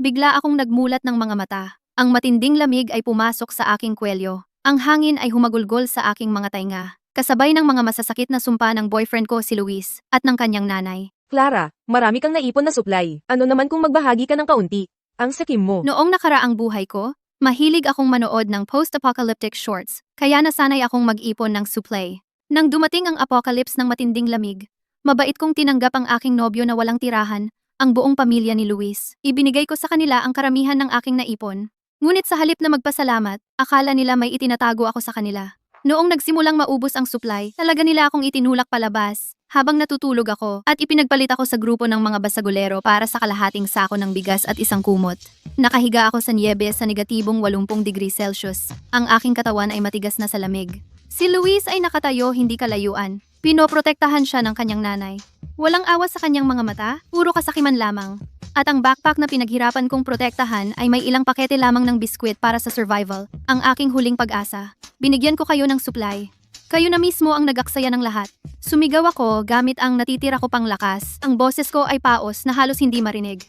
Bigla akong nagmulat ng mga mata. Ang matinding lamig ay pumasok sa aking kwelyo. Ang hangin ay humagulgol sa aking mga tainga. Kasabay ng mga masasakit na sumpa ng boyfriend ko si Luis at ng kanyang nanay. Clara, marami kang naipon na supply. Ano naman kung magbahagi ka ng kaunti? Ang sakim mo. Noong nakaraang buhay ko, mahilig akong manood ng post-apocalyptic shorts, kaya nasanay akong mag-ipon ng supply. Nang dumating ang apocalypse ng matinding lamig, mabait kong tinanggap ang aking nobyo na walang tirahan, ang buong pamilya ni Luis. Ibinigay ko sa kanila ang karamihan ng aking naipon. Ngunit sa halip na magpasalamat, akala nila may itinatago ako sa kanila. Noong nagsimulang maubos ang supply, talaga nila akong itinulak palabas. Habang natutulog ako at ipinagpalit ako sa grupo ng mga basagulero para sa kalahating sako ng bigas at isang kumot. Nakahiga ako sa niyebe sa negatibong 80 degrees Celsius. Ang aking katawan ay matigas na sa lamig. Si Luis ay nakatayo hindi kalayuan. Pinoprotektahan siya ng kanyang nanay. Walang awa sa kanyang mga mata, puro kasakiman lamang. At ang backpack na pinaghirapan kong protektahan ay may ilang pakete lamang ng biskwit para sa survival. Ang aking huling pag-asa. Binigyan ko kayo ng supply. Kayo na mismo ang nagaksaya ng lahat. Sumigaw ako gamit ang natitira ko pang lakas. Ang boses ko ay paos na halos hindi marinig.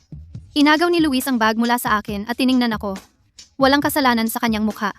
Inagaw ni Luis ang bag mula sa akin at tiningnan ako. Walang kasalanan sa kanyang mukha.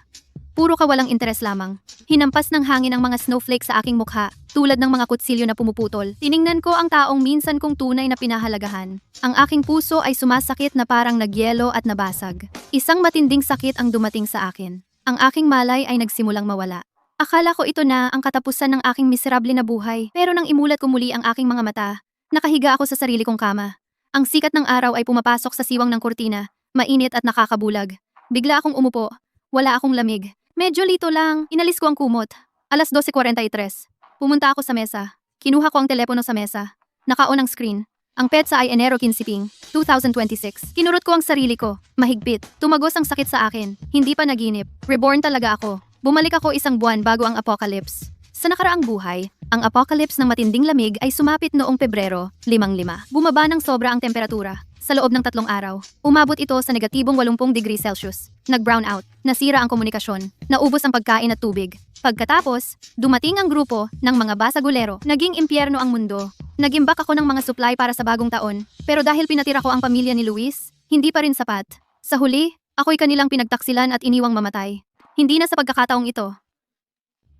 Puro kawalang interes lamang. Hinampas ng hangin ang mga snowflake sa aking mukha, tulad ng mga kutsilyo na pumuputol. Tiningnan ko ang taong minsan kong tunay na pinahalagahan. Ang aking puso ay sumasakit na parang nagyelo at nabasag. Isang matinding sakit ang dumating sa akin. Ang aking malay ay nagsimulang mawala. Akala ko ito na ang katapusan ng aking miserable na buhay, pero nang imulat ko muli ang aking mga mata, nakahiga ako sa sarili kong kama. Ang sikat ng araw ay pumapasok sa siwang ng kurtina, mainit at nakakabulag. Bigla akong umupo. Wala akong lamig. Medyo lito lang. Inalis ko ang kumot. 12:43. Pumunta ako sa mesa. Kinuha ko ang telepono sa mesa. Naka-on ang screen. Ang petsa ay Enero 15, 2026. Kinurot ko ang sarili ko. Mahigpit. Tumagos ang sakit sa akin. Hindi pa naginip. Reborn talaga ako. Bumalik ako isang buwan bago ang apocalypse. Sa nakaraang buhay, ang apocalypse ng matinding lamig ay sumapit noong Pebrero, 5-5. Bumaba ng sobra ang temperatura. Sa loob ng 3 araw, umabot ito sa negatibong 80 degrees Celsius. Nag-brown out, nasira ang komunikasyon, naubos ang pagkain at tubig. Pagkatapos, dumating ang grupo ng mga basagulero. Naging impyerno ang mundo. Nagimbak ako ng mga supply para sa bagong taon, pero dahil pinatira ko ang pamilya ni Luis, hindi pa rin sapat. Sa huli, ako'y kanilang pinagtaksilan at iniwang mamatay. Hindi na sa pagkakataong ito.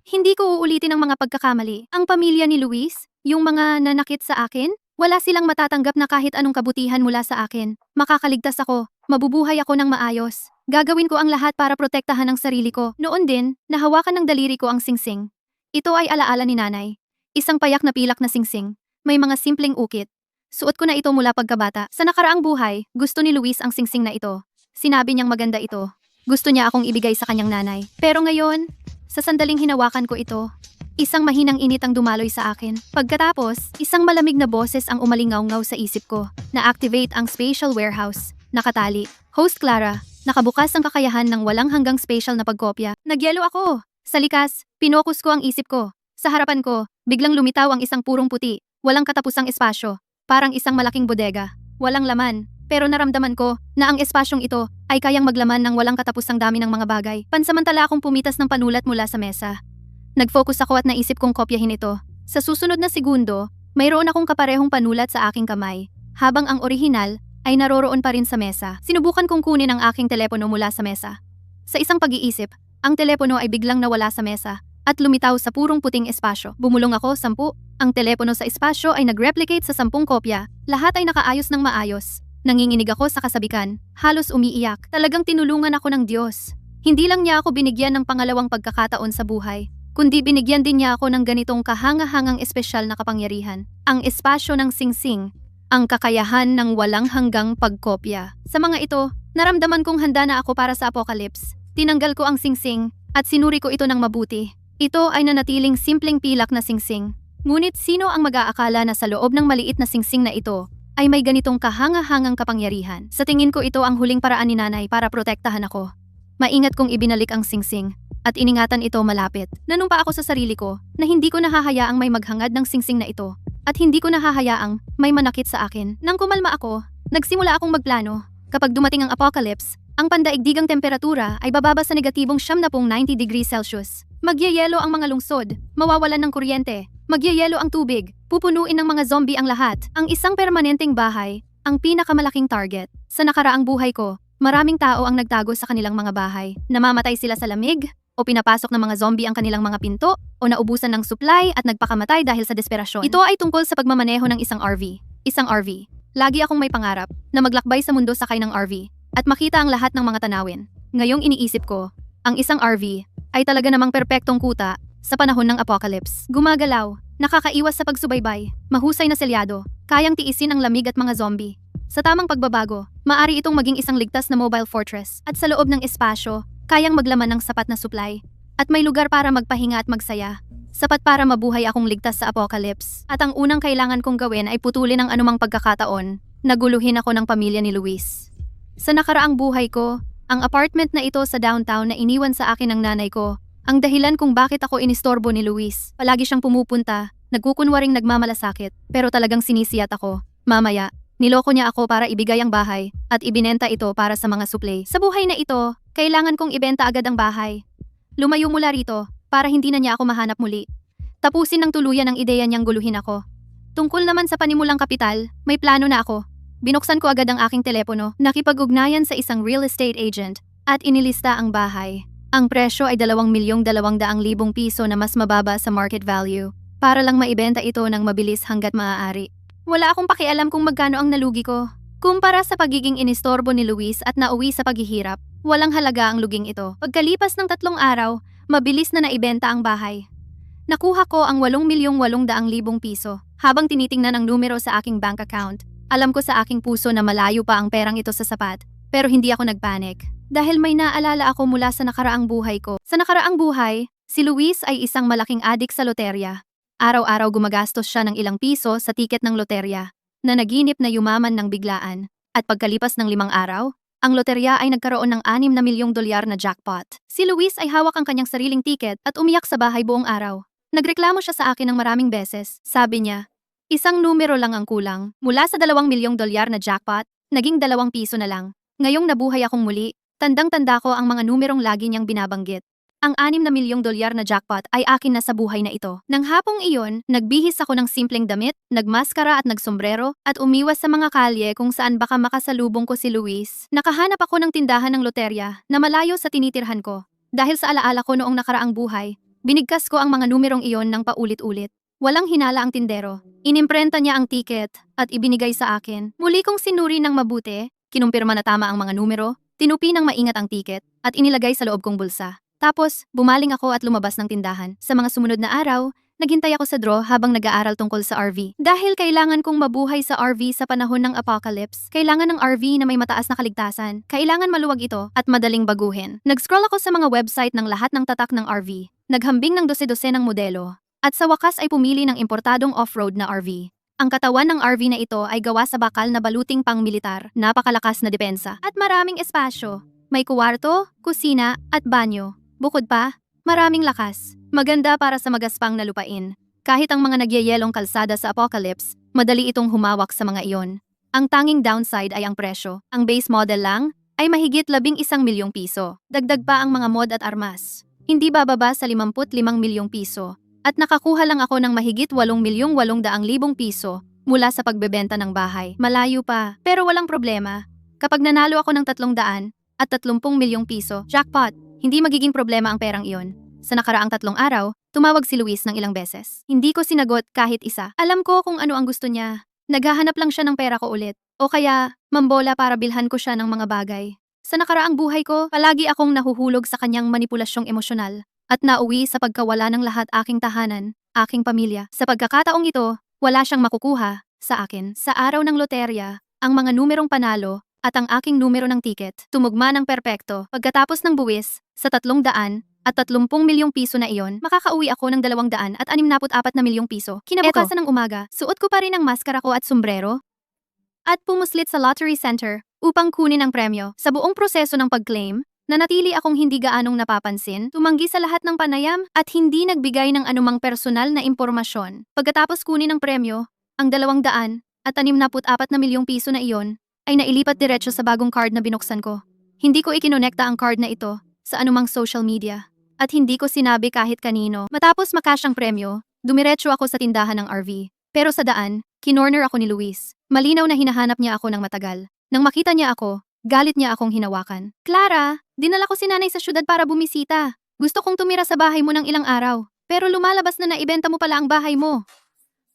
Hindi ko uulitin ang mga pagkakamali. Ang pamilya ni Luis, yung mga nanakit sa akin, wala silang matatanggap na kahit anong kabutihan mula sa akin. Makakaligtas ako. Mabubuhay ako ng maayos. Gagawin ko ang lahat para protektahan ang sarili ko. Noon din, nahawakan ng daliri ko ang singsing. Ito ay alaala ni nanay. Isang payak na pilak na singsing. May mga simpleng ukit. Suot ko na ito mula pagkabata. Sa nakaraang buhay, gusto ni Luis ang singsing na ito. Sinabi niyang maganda ito. Gusto niya akong ibigay sa kanyang nanay. Pero ngayon, sa sandaling hinawakan ko ito, isang mahinang init ang dumaloy sa akin. Pagkatapos, isang malamig na boses ang umalingaw-ngaw sa isip ko. Na-activate ang spatial warehouse. Nakatali. Host Clara, nakabukas ang kakayahan ng walang hanggang spatial na pagkopya. Nagyelo ako. Sa likas, pinokus ko ang isip ko. Sa harapan ko, biglang lumitaw ang isang purong puti. Walang katapusang espasyo. Parang isang malaking bodega. Walang laman. Pero naramdaman ko na ang espasyong ito ay kayang maglaman ng walang katapusang dami ng mga bagay. Pansamantala akong pumitas ng panulat mula sa mesa. Nag-focus ako at naisip kong kopyahin ito. Sa susunod na segundo, mayroon akong kaparehong panulat sa aking kamay, habang ang orihinal ay naroroon pa rin sa mesa. Sinubukan kong kunin ang aking telepono mula sa mesa. Sa isang pag-iisip, ang telepono ay biglang nawala sa mesa at lumitaw sa purong puting espasyo. Bumulong ako 10. Ang telepono sa espasyo ay nag-replicate sa 10 kopya. Lahat ay nakaayos ng maayos. Nanginginig ako sa kasabikan, halos umiiyak. Talagang tinulungan ako ng Diyos. Hindi lang niya ako binigyan ng pangalawang pagkakataon sa buhay, kundi binigyan din niya ako ng ganitong kahanga-hangang espesyal na kapangyarihan. Ang espasyo ng singsing, ang kakayahan ng walang hanggang pagkopya. Sa mga ito, naramdaman kong handa na ako para sa apocalypse. Tinanggal ko ang singsing at sinuri ko ito ng mabuti. Ito ay nanatiling simpleng pilak na singsing. Ngunit sino ang mag-aakala na sa loob ng maliit na singsing na ito ay may ganitong kahanga-hangang kapangyarihan? Sa tingin ko ito ang huling paraan ni nanay para protektahan ako. Maingat kong ibinalik ang singsing at iningatan ito malapit. Nanumpa ako sa sarili ko na hindi ko nahahayaang may maghangad ng singsing na ito at hindi ko nahahayaang may manakit sa akin. Nang kumalma ako, nagsimula akong magplano. Kapag dumating ang apocalypse, ang pandaigdigang temperatura ay bababa sa negatibong 90 degrees Celsius. Magyayelo ang mga lungsod, mawawalan ng kuryente, magyayelo ang tubig, pupunuin ng mga zombie ang lahat. Ang isang permanenteng bahay ang pinakamalaking target. Sa nakaraang buhay ko, maraming tao ang nagtago sa kanilang mga bahay. Namamatay sila sa lamig, o pinapasok ng mga zombie ang kanilang mga pinto, o naubusan ng supply at nagpakamatay dahil sa desperasyon. Ito ay tungkol sa pagmamaneho ng isang RV. Isang RV. Lagi akong may pangarap na maglakbay sa mundo sakay ng RV at makita ang lahat ng mga tanawin. Ngayong iniisip ko, ang isang RV ay talaga namang perpektong kuta sa panahon ng apocalypse. Gumagalaw, nakakaiwas sa pagsubaybay, mahusay na selyado, kayang tiisin ang lamig at mga zombie. Sa tamang pagbabago, maari itong maging isang ligtas na mobile fortress at sa loob ng espasyo, kayang maglaman ng sapat na supply at may lugar para magpahinga at magsaya. Sapat para mabuhay akong ligtas sa apocalypse. At ang unang kailangan kong gawin ay putulin ang anumang pagkakataon na guluhin ako ng pamilya ni Luis. Sa nakaraang buhay ko, ang apartment na ito sa downtown na iniwan sa akin ng nanay ko, ang dahilan kung bakit ako inistorbo ni Luis. Palagi siyang pumupunta, nagkukunwaring nagmamalasakit, pero talagang sinisiyat ako. Mamaya, niloko niya ako para ibigay ang bahay at ibinenta ito para sa mga suplay. Sa buhay na ito, kailangan kong ibenta agad ang bahay. Lumayo mula rito para hindi na niya ako mahanap muli. Tapusin ng tuluyan ang ideya niyang guluhin ako. Tungkol naman sa panimulang kapital, may plano na ako. Binuksan ko agad ang aking telepono, nakipag-ugnayan sa isang real estate agent, at inilista ang bahay. Ang presyo ay 2,200,000 piso na mas mababa sa market value, para lang maibenta ito ng mabilis hanggat maaari. Wala akong pakialam kung magkano ang nalugi ko. Kumpara sa pagiging inistorbo ni Luis at nauwi sa paghihirap, walang halaga ang luging ito. Pagkalipas ng 3 araw, mabilis na naibenta ang bahay. Nakuha ko ang 8,800,000 piso. Habang tinitingnan ang numero sa aking bank account, alam ko sa aking puso na malayo pa ang perang ito sa sapat. Pero hindi ako nagpanik. Dahil may naalala ako mula sa nakaraang buhay ko. Sa nakaraang buhay, si Luis ay isang malaking adik sa loterya. Araw-araw gumagastos siya ng ilang piso sa tiket ng loterya, na naginip na yumaman ng biglaan. At pagkalipas ng 5 araw, ang loterya ay nagkaroon ng 6 na milyong dolyar na jackpot. Si Luis ay hawak ang kanyang sariling tiket at umiyak sa bahay buong araw. Nagreklamo siya sa akin ng maraming beses. Sabi niya, isang numero lang ang kulang. Mula sa 2 milyong dolyar na jackpot, naging 2 piso na lang. Ngayong nabuhay akong muli, tandang-tanda ko ang mga numerong lagi niyang binabanggit. Ang 6 na milyong dolyar na jackpot ay akin na sa buhay na ito. Nang hapong iyon, nagbihis ako ng simpleng damit, nagmaskara at nagsombrero, at umiwas sa mga kalye kung saan baka makasalubong ko si Luis. Nakahanap ako ng tindahan ng loterya na malayo sa tinitirhan ko. Dahil sa alaala ko noong nakaraang buhay, binigkas ko ang mga numerong iyon ng paulit-ulit. Walang hinala ang tindero. Inimprenta niya ang tiket at ibinigay sa akin. Muli kong sinuri ng mabuti, kinumpirma na tama ang mga numero, tinupi ng maingat ang tiket, at inilagay sa loob kong bulsa. Tapos, bumaling ako at lumabas ng tindahan. Sa mga sumunod na araw, naghintay ako sa draw habang nag-aaral tungkol sa RV. Dahil kailangan kong mabuhay sa RV sa panahon ng apocalypse, kailangan ng RV na may mataas na kaligtasan. Kailangan maluwag ito at madaling baguhin. Nag-scroll ako sa mga website ng lahat ng tatak ng RV. Naghambing ng 12 ng modelo. At sa wakas ay pumili ng importadong off-road na RV. Ang katawan ng RV na ito ay gawa sa bakal na baluting pang-militar, napakalakas na depensa, at maraming espasyo. May kuwarto, kusina, at banyo. Bukod pa, maraming lakas. Maganda para sa magaspang na lupain. Kahit ang mga nagyayelong kalsada sa apocalypse, madali itong humawak sa mga iyon. Ang tanging downside ay ang presyo. Ang base model lang ay mahigit 11 milyong piso. Dagdag pa ang mga mod at armas. Hindi bababa sa 55 milyong piso. At nakakuha lang ako ng mahigit 8,800,000 piso mula sa pagbebenta ng bahay. Malayo pa, pero walang problema. Kapag nanalo ako ng 300 at 30 milyong piso, jackpot, hindi magiging problema ang perang iyon. Sa nakaraang 3 araw, tumawag si Luis ng ilang beses. Hindi ko sinagot kahit isa. Alam ko kung ano ang gusto niya. Naghahanap lang siya ng pera ko ulit. O kaya, mambola para bilhan ko siya ng mga bagay. Sa nakaraang buhay ko, palagi akong nahuhulog sa kanyang manipulasyong emosyonal. At nauwi sa pagkawala ng lahat aking tahanan, aking pamilya. Sa pagkakataong ito, wala siyang makukuha sa akin. Sa araw ng loterya, ang mga numerong panalo at ang aking numero ng tiket, tumugma ng perpekto. Pagkatapos ng buwis, sa 300 at 30 milyong piso na iyon, makakauwi ako ng 200 at 64 na milyong piso. Kinabukasan ng umaga, suot ko pa rin ang maskara ko at sombrero at pumuslit sa lottery center upang kunin ang premyo. Sa buong proseso ng pag-claim, nanatili akong hindi gaanong napapansin, tumanggi sa lahat ng panayam at hindi nagbigay ng anumang personal na impormasyon. Pagkatapos kunin ang premyo, ang 200 at 64 na milyong piso na iyon ay nailipat diretso sa bagong card na binuksan ko. Hindi ko ikinonekta ang card na ito sa anumang social media at hindi ko sinabi kahit kanino. Matapos makash ang premyo, dumiretso ako sa tindahan ng RV. Pero sa daan, Kinorner ako ni Luis. Malinaw na hinahanap niya ako ng matagal. Nang makita niya ako, galit niya akong hinawakan. Clara, dinala ko si nanay sa syudad para bumisita. Gusto kong tumira sa bahay mo ng ilang araw. Pero lumalabas na naibenta mo pala ang bahay mo.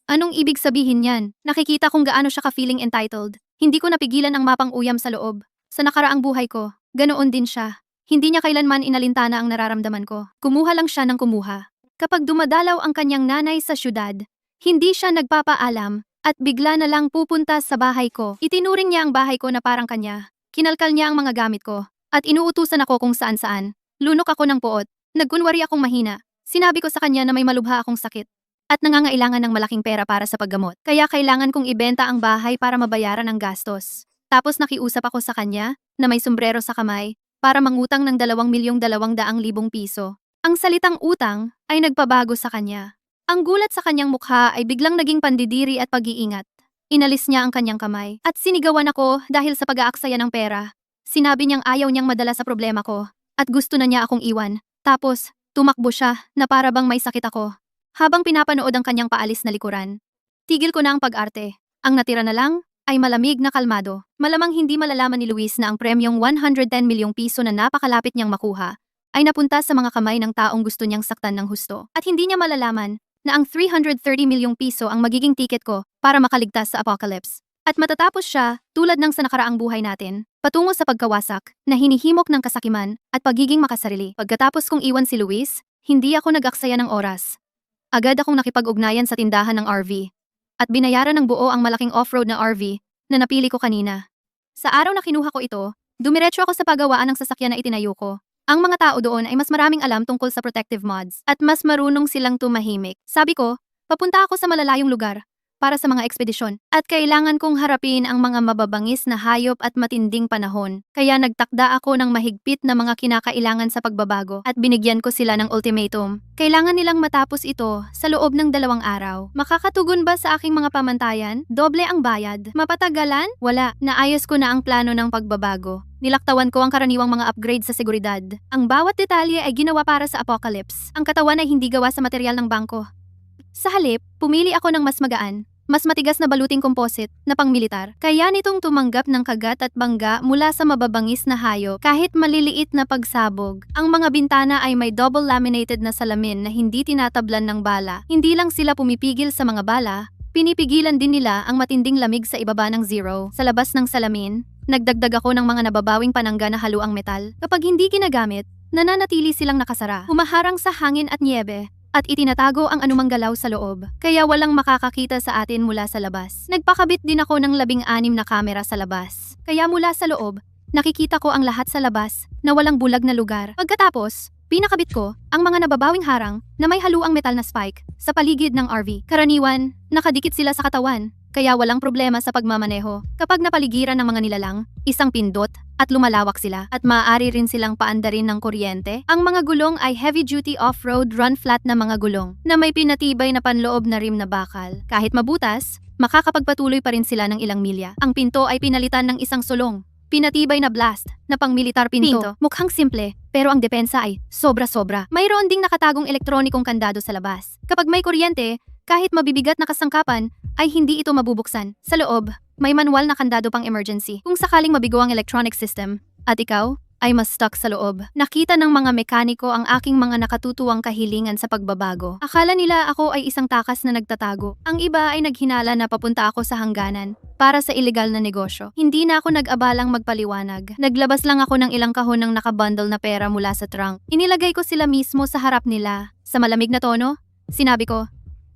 Anong ibig sabihin yan? Nakikita kung gaano siya ka-feeling entitled. Hindi ko napigilan ang mapang uyam sa loob. Sa nakaraang buhay ko, ganoon din siya. Hindi niya kailanman inalintana ang nararamdaman ko. Kumuha lang siya ng kumuha. Kapag dumadalaw ang kanyang nanay sa syudad, hindi siya nagpapaalam at bigla na lang pupunta sa bahay ko. Itinuring niya ang bahay ko na parang kanya. Kinalkal niya ang mga gamit ko at inuutusan ako kung saan-saan. Lunok ako ng puot. Nagkunwari akong mahina. Sinabi ko sa kanya na may malubha akong sakit at nangangailangan ng malaking pera para sa paggamot. Kaya kailangan kong ibenta ang bahay para mabayaran ang gastos. Tapos nakiusap ako sa kanya na may sombrero sa kamay para mangutang ng 2,200,000 piso. Ang salitang utang ay nagpabago sa kanya. Ang gulat sa kanyang mukha ay biglang naging pandidiri at pag-iingat. Inalis niya ang kanyang kamay at sinigawan ako dahil sa pag-aaksaya ng pera. Sinabi niyang ayaw niyang madala sa problema ko at gusto na niya akong iwan. Tapos, tumakbo siya na para bang may sakit ako. Habang pinapanood ang kanyang paalis na likuran. Tigil ko na ang pag-arte. Ang natira na lang ay malamig na kalmado. Malamang hindi malalaman ni Luis na ang premyong 110 milyong piso na napakalapit niyang makuha ay napunta sa mga kamay ng taong gusto niyang saktan ng husto. At hindi niya malalaman na ang 330 milyong piso ang magiging tiket ko para makaligtas sa apocalypse. At matatapos siya, tulad ng sa nakaraang buhay natin, patungo sa pagkawasak, na hinihimok ng kasakiman at pagiging makasarili. Pagkatapos kong iwan si Luis, hindi ako nag-aksaya ng oras. Agad akong nakipag-ugnayan sa tindahan ng RV. At binayaran ng buo ang malaking off-road na RV na napili ko kanina. Sa araw na kinuha ko ito, dumiretso ako sa paggawaan ng sasakyan na itinayo ko. Ang mga tao doon ay mas maraming alam tungkol sa protective mods at mas marunong silang tumahimik. Sabi ko, papunta ako sa malalayong lugar para sa mga ekspedisyon at kailangan kong harapin ang mga mababangis na hayop at matinding panahon. Kaya nagtakda ako ng mahigpit na mga kinakailangan sa pagbabago at binigyan ko sila ng ultimatum. Kailangan nilang matapos ito sa loob ng 2 araw. Makakatugon ba sa aking mga pamantayan? Doble ang bayad. Mapatagalan? Wala. Naayos ko na ang plano ng pagbabago. Nilaktawan ko ang karaniwang mga upgrade sa seguridad. Ang bawat detalye ay ginawa para sa apocalypse. Ang katawan ay hindi gawa sa material ng bangko. Sa halip, pumili ako ng mas magaan, mas matigas na baluting composite na pangmilitar. Kaya nitong tumanggap ng kagat at bangga mula sa mababangis na hayop kahit maliliit na pagsabog. Ang mga bintana ay may double laminated na salamin na hindi tinatablan ng bala. Hindi lang sila pumipigil sa mga bala, pinipigilan din nila ang matinding lamig sa ibaba ng zero. Sa labas ng salamin, nagdagdag ako ng mga nababawing panangga na haluang metal. Kapag hindi ginagamit, nananatili silang nakasara, humaharang sa hangin at niebe, at itinatago ang anumang galaw sa loob. Kaya walang makakakita sa atin mula sa labas. Nagpakabit din ako ng 16 na kamera sa labas. Kaya mula sa loob, nakikita ko ang lahat sa labas na walang bulag na lugar. Pagkatapos, pinakabit ko ang mga nababawing harang na may haluang metal na spike sa paligid ng RV. Karaniwan, nakadikit sila sa katawan, kaya walang problema sa pagmamaneho. Kapag napaligiran ng mga nilalang, isang pindot at lumalawak sila at maaari rin silang paandarin ng kuryente. Ang mga gulong ay heavy-duty off-road run-flat na mga gulong na may pinatibay na panloob na rim na bakal. Kahit mabutas, makakapagpatuloy pa rin sila ng ilang milya. Ang pinto ay pinalitan ng isang sulong. Pinatibay na blast na pang-militar pinto. Mukhang simple, pero ang depensa ay sobra-sobra. Mayroon ding nakatagong elektronikong kandado sa labas. Kapag may kuryente, kahit mabibigat na kasangkapan, ay hindi ito mabubuksan. Sa loob, may manual na kandado pang emergency. Kung sakaling mabigo ang electronic system, at ikaw ay mas stuck sa loob. Nakita ng mga mekaniko ang aking mga nakatutuwang kahilingan sa pagbabago. Akala nila ako ay isang takas na nagtatago. Ang iba ay naghinala na papunta ako sa hangganan para sa ilegal na negosyo. Hindi na ako nag-abalang magpaliwanag. Naglabas lang ako ng ilang kahon ng nakabundle na pera mula sa trunk. Inilagay ko sila mismo sa harap nila. Sa malamig na tono, sinabi ko,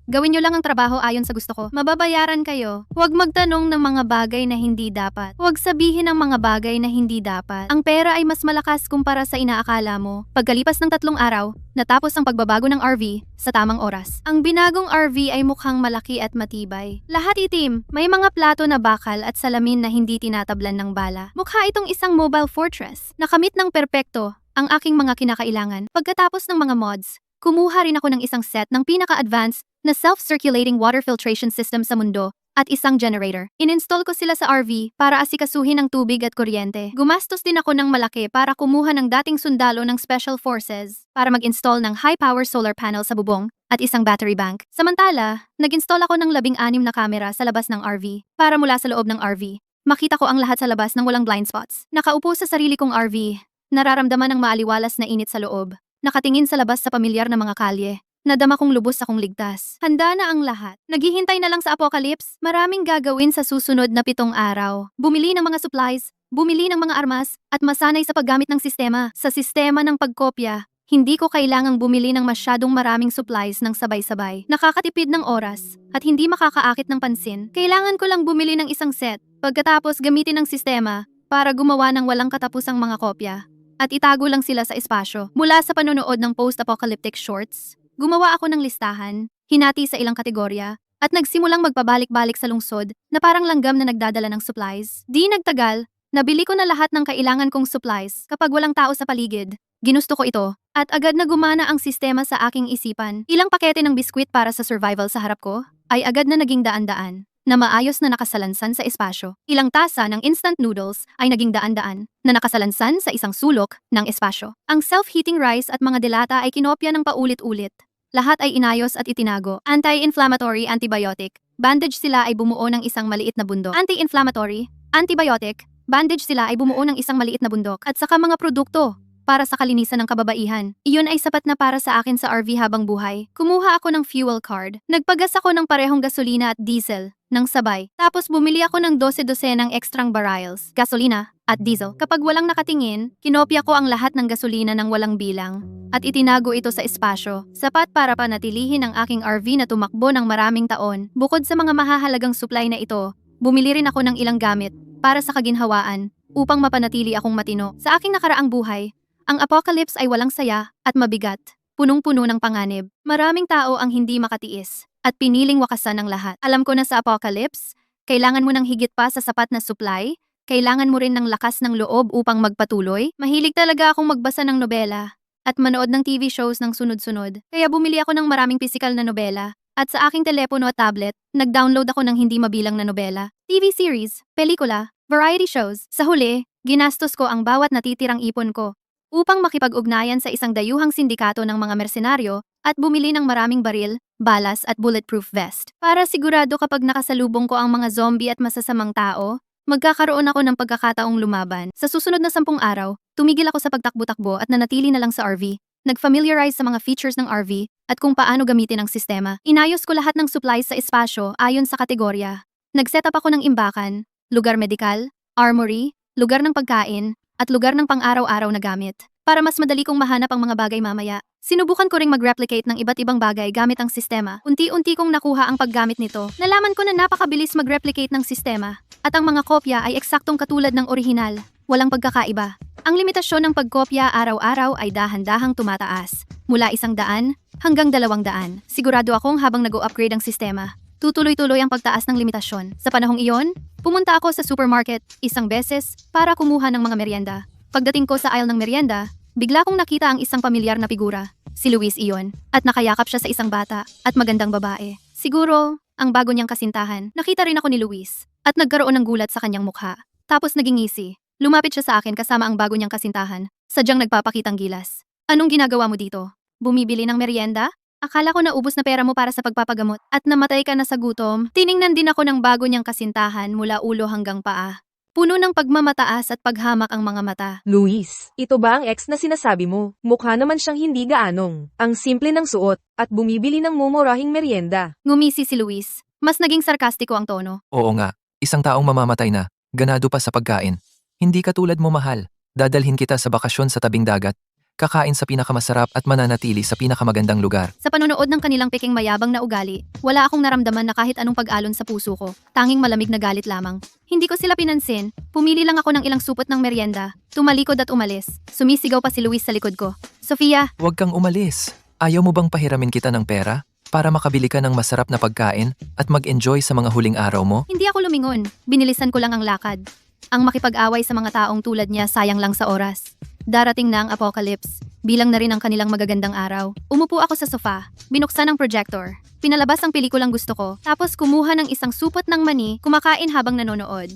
gawin nyo lang ang trabaho ayon sa gusto ko. Mababayaran kayo. Huwag magtanong ng mga bagay na hindi dapat. Huwag sabihin ng mga bagay na hindi dapat. Ang pera ay mas malakas kumpara sa inaakala mo. Pagkalipas ng 3 araw, natapos ang pagbabago ng RV sa tamang oras. Ang binagong RV ay mukhang malaki at matibay. Lahat itim, may mga plato na bakal at salamin na hindi tinatablan ng bala. Mukha itong isang mobile fortress. Nakamit ng perpekto ang aking mga kinakailangan. Pagkatapos ng mga mods, kumuha rin ako ng isang set ng pinaka-advanced na self-circulating water filtration system sa mundo at isang generator. Ininstall ko sila sa RV para asikasuhin ang tubig at kuryente. Gumastos din ako ng malaki para kumuha ng dating sundalo ng Special Forces para mag-install ng high-power solar panel sa bubong at isang battery bank. Samantala, nag-install ako ng 16 na kamera sa labas ng RV para mula sa loob ng RV. Makita ko ang lahat sa labas ng walang blind spots. Nakaupo sa sarili kong RV, nararamdaman ang maaliwalas na init sa loob. Nakatingin sa labas sa pamilyar na mga kalye. Nadama kong lubos akong ligtas. Handa na ang lahat. Naghihintay na lang sa apocalypse. Maraming gagawin sa susunod na 7 araw. Bumili ng mga supplies, bumili ng mga armas, at masanay sa paggamit ng sistema. Sa sistema ng pagkopya, hindi ko kailangang bumili ng masyadong maraming supplies ng sabay-sabay. Nakakatipid ng oras, at hindi makakaakit ng pansin. Kailangan ko lang bumili ng isang set, pagkatapos gamitin ang sistema para gumawa ng walang katapusang mga kopya. At itago lang sila sa espasyo. Mula sa panonood ng post-apocalyptic shorts, gumawa ako ng listahan, hinati sa ilang kategorya, at nagsimulang magpabalik-balik sa lungsod na parang langgam na nagdadala ng supplies. Di nagtagal, nabili ko na lahat ng kailangan kong supplies kapag walang tao sa paligid. Ginusto ko ito, at agad na gumana ang sistema sa aking isipan. Ilang pakete ng biskwit para sa survival sa harap ko ay agad na naging daan-daan, na maayos na nakasalansan sa espasyo. Ilang tasa ng instant noodles ay naging daan-daan, na nakasalansan sa isang sulok ng espasyo. Ang self-heating rice at mga delata ay kinopya ng paulit-ulit. Lahat ay inayos at itinago. Anti-inflammatory, antibiotic. Bandage sila ay bumuo ng isang maliit na bundok. Anti-inflammatory, antibiotic. Bandage sila ay bumuo ng isang maliit na bundok. At saka mga produkto para sa kalinisan ng kababaihan. Iyon ay sapat na para sa akin sa RV habang buhay. Kumuha ako ng fuel card. Nagpagas ako ng parehong gasolina at diesel ng sabay. Tapos bumili ako ng 12 ng extrang barrels, gasolina at diesel. Kapag walang nakatingin, kinopya ko ang lahat ng gasolina ng walang bilang at itinago ito sa espasyo. Sapat para panatilihin ang aking RV na tumakbo ng maraming taon. Bukod sa mga mahahalagang supply na ito, bumili rin ako ng ilang gamit para sa kaginhawaan upang mapanatili akong matino. Sa aking nakaraang buhay, ang apocalypse ay walang saya at mabigat, punong-puno ng panganib. Maraming tao ang hindi makatiis at piniling wakasan ng lahat. Alam ko na sa apocalypse, kailangan mo ng higit pa sa sapat na supply, kailangan mo rin ng lakas ng loob upang magpatuloy. Mahilig talaga akong magbasa ng nobela at manood ng TV shows ng sunod-sunod. Kaya bumili ako ng maraming pisikal na nobela. At sa aking telepono at tablet, nag-download ako ng hindi mabilang na nobela, TV series, pelikula, variety shows. Sa huli, ginastos ko ang bawat natitirang ipon ko upang makipag-ugnayan sa isang dayuhang sindikato ng mga mersenaryo at bumili ng maraming baril, balas at bulletproof vest. Para sigurado kapag nakasalubong ko ang mga zombie at masasamang tao, magkakaroon ako ng pagkakataong lumaban. Sa susunod na 10 araw, tumigil ako sa pagtakbo-takbo at nanatili na lang sa RV. Nag-familiarize sa mga features ng RV at kung paano gamitin ang sistema. Inayos ko lahat ng supplies sa espasyo ayon sa kategorya. Nag-set up ako ng imbakan, lugar medikal, armory, lugar ng pagkain, at lugar ng pang-araw-araw na gamit. Para mas madali kong mahanap ang mga bagay mamaya, sinubukan ko ring mag-replicate ng iba't ibang bagay gamit ang sistema. Unti-unti kong nakuha ang paggamit nito. Nalaman ko na napakabilis mag-replicate ng sistema, at ang mga kopya ay eksaktong katulad ng orihinal, walang pagkakaiba. Ang limitasyon ng pagkopya araw-araw ay dahan-dahang tumataas, mula 100 hanggang 200. Sigurado akong habang nag-o-upgrade ang sistema, tutuloy-tuloy ang pagtaas ng limitasyon. Sa panahong iyon, pumunta ako sa supermarket isang beses para kumuha ng mga merienda. Pagdating ko sa aisle ng merienda, bigla kong nakita ang isang pamilyar na figura. Si Luis iyon, at nakayakap siya sa isang bata at magandang babae. Siguro, ang bago niyang kasintahan. Nakita rin ako ni Luis at nagkaroon ng gulat sa kanyang mukha. Tapos naging ngisi. Lumapit siya sa akin kasama ang bago niyang kasintahan, sadyang nagpapakitang gilas. Anong ginagawa mo dito? Bumibili ng merienda? Akala ko naubos na pera mo para sa pagpapagamot at namatay ka na sa gutom. Tiningnan din ako ng bago niyang kasintahan mula ulo hanggang paa. Puno ng pagmamataas at paghamak ang mga mata. Luis, ito ba ang ex na sinasabi mo? Mukha naman siyang hindi gaanong. Ang simple ng suot at bumibili ng mumurahing merienda. Ngumisi si Luis. Mas naging sarkastiko ang tono. Oo nga, isang taong mamamatay na, ganado pa sa pagkain. Hindi katulad mo mahal, dadalhin kita sa bakasyon sa tabing dagat, kakain sa pinakamasarap at mananatili sa pinakamagandang lugar. Sa panonood ng kanilang peking mayabang na ugali, wala akong naramdaman na kahit anong pag-alon sa puso ko, tanging malamig na galit lamang. Hindi ko sila pinansin, pumili lang ako ng ilang supot ng merienda, tumalikod at umalis. Sumisigaw pa si Luis sa likod ko. Sofia, Huwag kang umalis. Ayaw mo bang pahiramin kita ng pera para makabili ka ng masarap na pagkain at mag-enjoy sa mga huling araw mo? hindi ako lumingon, binilisan ko lang ang lakad. Ang makipag-away sa mga taong tulad niya sayang lang sa oras. Darating na ang apocalypse, bilang na rin ang kanilang magagandang araw. Umupo ako sa sofa, binuksan ang projector, pinalabas ang pelikulang gusto ko, tapos kumuha ng isang supot ng mani, kumakain habang nanonood.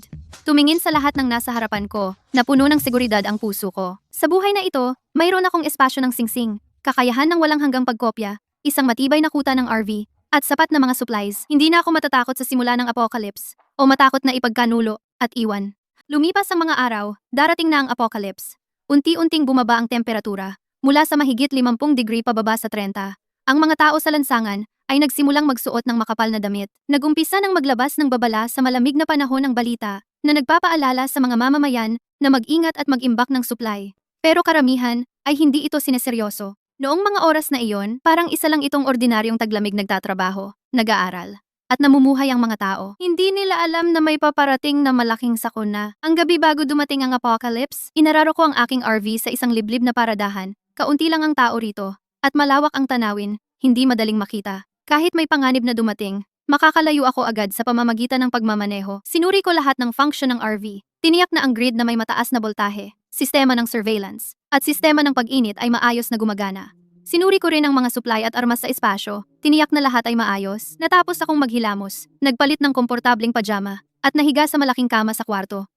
Tumingin sa lahat ng nasa harapan ko, na puno ng seguridad ang puso ko. Sa buhay na ito, mayroon akong espasyo ng singsing, kakayahan ng walang hanggang pagkopya, isang matibay na kuta ng RV, at sapat na mga supplies. Hindi na ako matatakot sa simula ng apocalypse o matakot na ipagkanulo at iwan. Lumipas ang mga araw, darating na ang apocalypse. Unti-unting bumaba ang temperatura, mula sa mahigit 50 degree pababa sa 30. Ang mga tao sa lansangan ay nagsimulang magsuot ng makapal na damit. Nagumpisa ng maglabas ng babala sa malamig na panahon ng balita na nagpapaalala sa mga mamamayan na mag-ingat at mag-imbak ng supply. Pero karamihan ay hindi ito sineseryoso. Noong mga oras na iyon, parang isa lang itong ordinaryong taglamig nagtatrabaho, nag-aaral, at namumuhay ang mga tao. Hindi nila alam na may paparating na malaking sakuna. Ang gabi bago dumating ang apocalypse, inararo ko ang aking RV sa isang liblib na paradahan. Kaunti lang ang tao rito, at malawak ang tanawin, hindi madaling makita. Kahit may panganib na dumating, makakalayo ako agad sa pamamagitan ng pagmamaneho. Sinuri ko lahat ng function ng RV. Tiniyak na ang grid na may mataas na boltahe, sistema ng surveillance, at sistema ng pag-init ay maayos na gumagana. Sinuri ko rin ang mga supply at armas sa espasyo. Tiniyak na lahat ay maayos. Natapos akong maghilamos, nagpalit ng komportabling pajama, at nahiga sa malaking kama sa kwarto.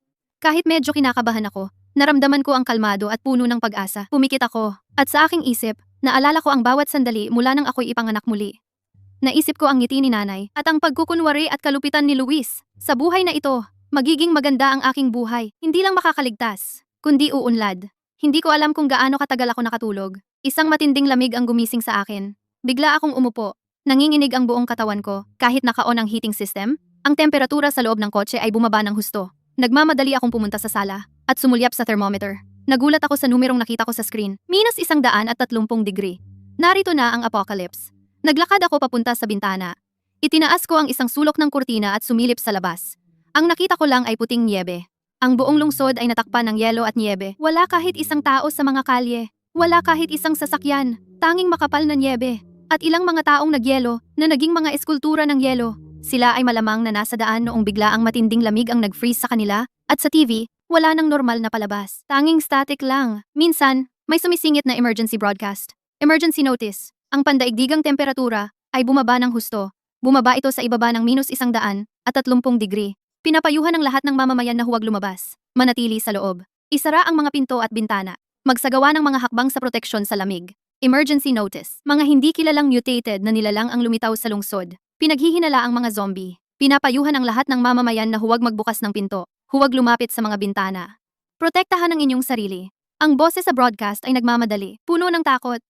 Kahit medyo kinakabahan ako, naramdaman ko ang kalmado at puno ng pag-asa. Pumikit ako, at sa aking isip, naalala ko ang bawat sandali mula nang ako'y ipanganak muli. Naisip ko ang ngiti ni nanay at ang pagkukunwari at kalupitan ni Luis. Sa buhay na ito, magiging maganda ang aking buhay. Hindi lang makakaligtas, kundi uunlad. Hindi ko alam kung gaano katagal ako nakatulog. Isang matinding lamig ang gumising sa akin. Bigla akong umupo. Nanginginig ang buong katawan ko. Kahit naka-on ang heating system, ang temperatura sa loob ng kotse ay bumaba ng husto. Nagmamadali akong pumunta sa sala at sumulyap sa thermometer. Nagulat ako sa numerong nakita ko sa screen. -130 degree. Narito na ang apocalypse. Naglakad ako papunta sa bintana. Itinaas ko ang isang sulok ng kurtina at sumilip sa labas. Ang nakita ko lang ay puting niebe. Ang buong lungsod ay natakpan ng yelo at niebe. Wala kahit isang tao sa mga kalye. Wala kahit isang sasakyan. Tanging makapal na niebe. At ilang mga taong nagyelo na naging mga eskultura ng yelo. Sila ay malamang na nasa daan noong bigla ang matinding lamig ang nag-freeze sa kanila. At sa TV, wala nang normal na palabas. Tanging static lang. Minsan, may sumisingit na emergency broadcast. Emergency notice. Ang pandaigdigang temperatura ay bumaba ng husto. Bumaba ito sa ibaba ng -130 degree. Pinapayuhan ang lahat ng mamamayan na huwag lumabas. Manatili sa loob. Isara ang mga pinto at bintana. Magsagawa ng mga hakbang sa proteksyon sa lamig. Emergency notice. Mga hindi kilalang mutated na nilalang ang lumitaw sa lungsod. Pinaghihinala ang mga zombie. Pinapayuhan ang lahat ng mamamayan na huwag magbukas ng pinto. Huwag lumapit sa mga bintana. Protektahan ang inyong sarili. Ang boses sa broadcast ay nagmamadali. Puno ng takot.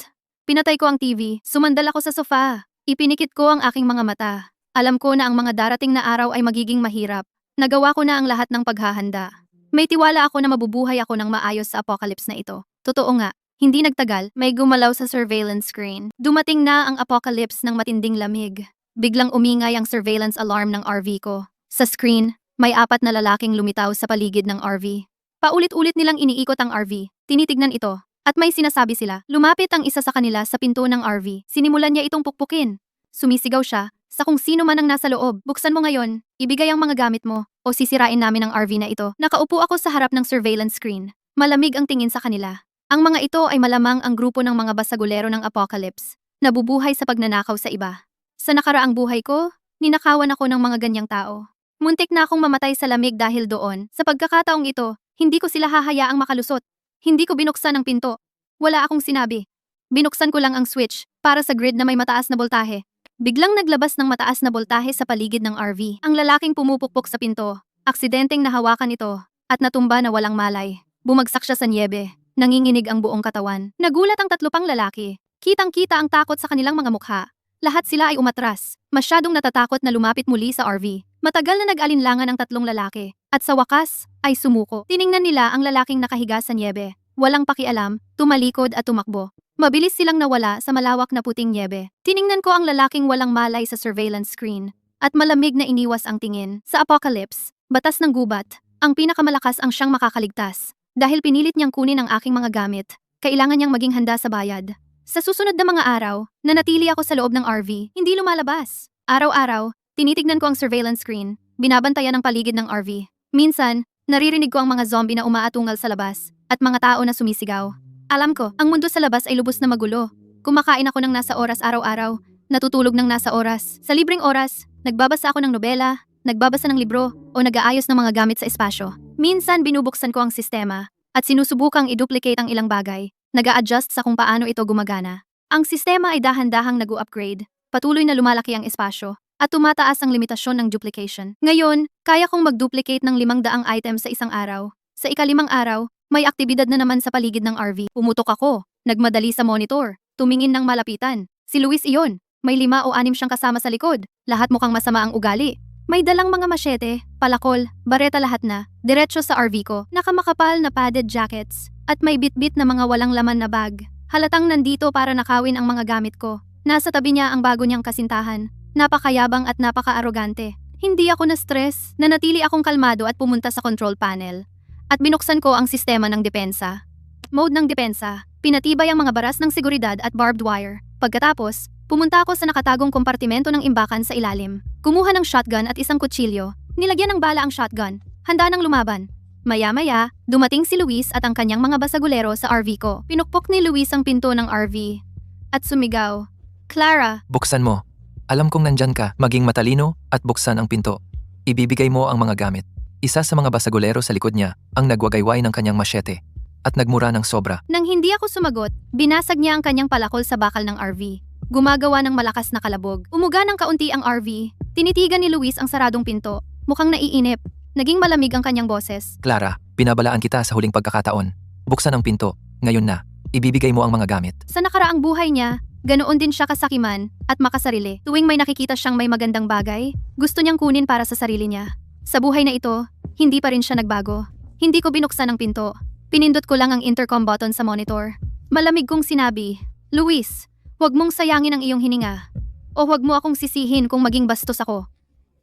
Pinatay ko ang TV. Sumandal ako sa sofa. Ipinikit ko ang aking mga mata. Alam ko na ang mga darating na araw ay magiging mahirap. Nagawa ko na ang lahat ng paghahanda. May tiwala ako na mabubuhay ako ng maayos sa apocalypse na ito. Totoo nga, hindi nagtagal, may gumalaw sa surveillance screen. Dumating na ang apocalypse ng matinding lamig. Biglang umingay ang surveillance alarm ng RV ko. Sa screen, may 4 na lalaking lumitaw sa paligid ng RV. Paulit-ulit nilang iniikot ang RV. Tinitignan ito. At may sinasabi sila. Lumapit ang isa sa kanila sa pinto ng RV. Sinimulan niya itong pukpukin. Sumisigaw siya sa kung sino man ang nasa loob. Buksan mo ngayon, ibigay ang mga gamit mo, o sisirain namin ang RV na ito. Nakaupo ako sa harap ng surveillance screen. Malamig ang tingin sa kanila. Ang mga ito ay malamang ang grupo ng mga basagulero ng apocalypse, nabubuhay sa pagnanakaw sa iba. Sa nakaraang buhay ko, ninakawan ako ng mga ganyang tao. Muntik na akong mamatay sa lamig dahil doon. Sa pagkakataong ito, hindi ko sila hahayaang makalusot. Hindi ko binuksan ang pinto. Wala akong sinabi. Binuksan ko lang ang switch para sa grid na may mataas na boltahe. Biglang naglabas ng mataas na boltahe sa paligid ng RV. Ang lalaking pumupukpok sa pinto. Aksidenteng nahawakan ito at natumba na walang malay. Bumagsak siya sa niebe. Nanginginig ang buong katawan. Nagulat ang 3 pang lalaki. Kitang-kita ang takot sa kanilang mga mukha. Lahat sila ay umatras. Masyadong natatakot na lumapit muli sa RV. Matagal na nag-alinlangan ang 3 lalaki. At sa wakas, ay sumuko. Tiningnan nila ang lalaking nakahiga sa niebe. Walang pakialam, tumalikod at tumakbo. Mabilis silang nawala sa malawak na puting niebe. Tiningnan ko ang lalaking walang malay sa surveillance screen. At malamig na iniwas ang tingin. Sa apocalypse, batas ng gubat, ang pinakamalakas ang siyang makakaligtas. Dahil pinilit niyang kunin ang aking mga gamit, kailangan niyang maging handa sa bayad. Sa susunod na mga araw, nanatili ako sa loob ng RV, hindi lumalabas. Araw-araw, tinitignan ko ang surveillance screen, binabantayan ang paligid ng RV. Minsan, naririnig ko ang mga zombie na umaatungal sa labas, at mga tao na sumisigaw. Alam ko, ang mundo sa labas ay lubos na magulo. Kumakain ako ng nasa oras araw-araw, natutulog ng nasa oras. Sa libreng oras, nagbabasa ako ng nobela, nagbabasa ng libro, o nag-aayos ng mga gamit sa espasyo. Minsan binubuksan ko ang sistema, at sinusubukang i-duplicate ang ilang bagay, nag-a-adjust sa kung paano ito gumagana. Ang sistema ay dahan-dahang nag-u-upgrade, patuloy na lumalaki ang espasyo, at tumataas ang limitasyon ng duplication. Ngayon, kaya kong mag-duplicate ng 500 items sa isang araw. Sa ika-5 araw, may aktibidad na naman sa paligid ng RV. Pumutok ako, nagmadali sa monitor, tumingin ng malapitan. Si Luis iyon, may 5 o 6 siyang kasama sa likod, lahat mukhang masama ang ugali. May dalang mga masyete, palakol, bareta lahat na, diretso sa RV ko, nakamakapal na padded jackets, at may bitbit na mga walang laman na bag. Halatang nandito para nakawin ang mga gamit ko. Nasa tabi niya ang bago niyang kasintahan. Napakayabang at napaka-arogante. Hindi ako na-stress, nanatili akong kalmado at pumunta sa control panel. At binuksan ko ang sistema ng depensa. Mode ng depensa, pinatibay ang mga baras ng seguridad at barbed wire. Pagkatapos, pumunta ako sa nakatagong kompartimento ng imbakan sa ilalim. Kumuha ng shotgun at isang kutsilyo. Nilagyan ng bala ang shotgun. Handa nang lumaban. Maya-maya, dumating si Luis at ang kanyang mga basagulero sa RV ko. Pinukpok ni Luis ang pinto ng RV. At sumigaw, "Clara!" Buksan mo. Alam kong nandyan ka, maging matalino at buksan ang pinto. Ibibigay mo ang mga gamit. Isa sa mga basagulero sa likod niya ang nagwagayway ng kanyang masyete at nagmura ng sobra. Nang hindi ako sumagot, binasag niya ang kanyang palakol sa bakal ng RV. Gumagawa ng malakas na kalabog. Umuga ng kaunti ang RV. Tinitigan ni Luis ang saradong pinto. Mukhang naiinip. Naging malamig ang kanyang boses. Clara, binabalaan kita sa huling pagkakataon. Buksan ang pinto. Ngayon na. Ibibigay mo ang mga gamit. Sa nakaraang buhay niya, ganoon din siya kasakiman at makasarili. Tuwing may nakikita siyang may magandang bagay, gusto niyang kunin para sa sarili niya. Sa buhay na ito, hindi pa rin siya nagbago. Hindi ko binuksan ang pinto. Pinindot ko lang ang intercom button sa monitor. Malamig kong sinabi, "Luis, huwag mong sayangin ang iyong hininga. O huwag mo akong sisihin kung maging bastos ako."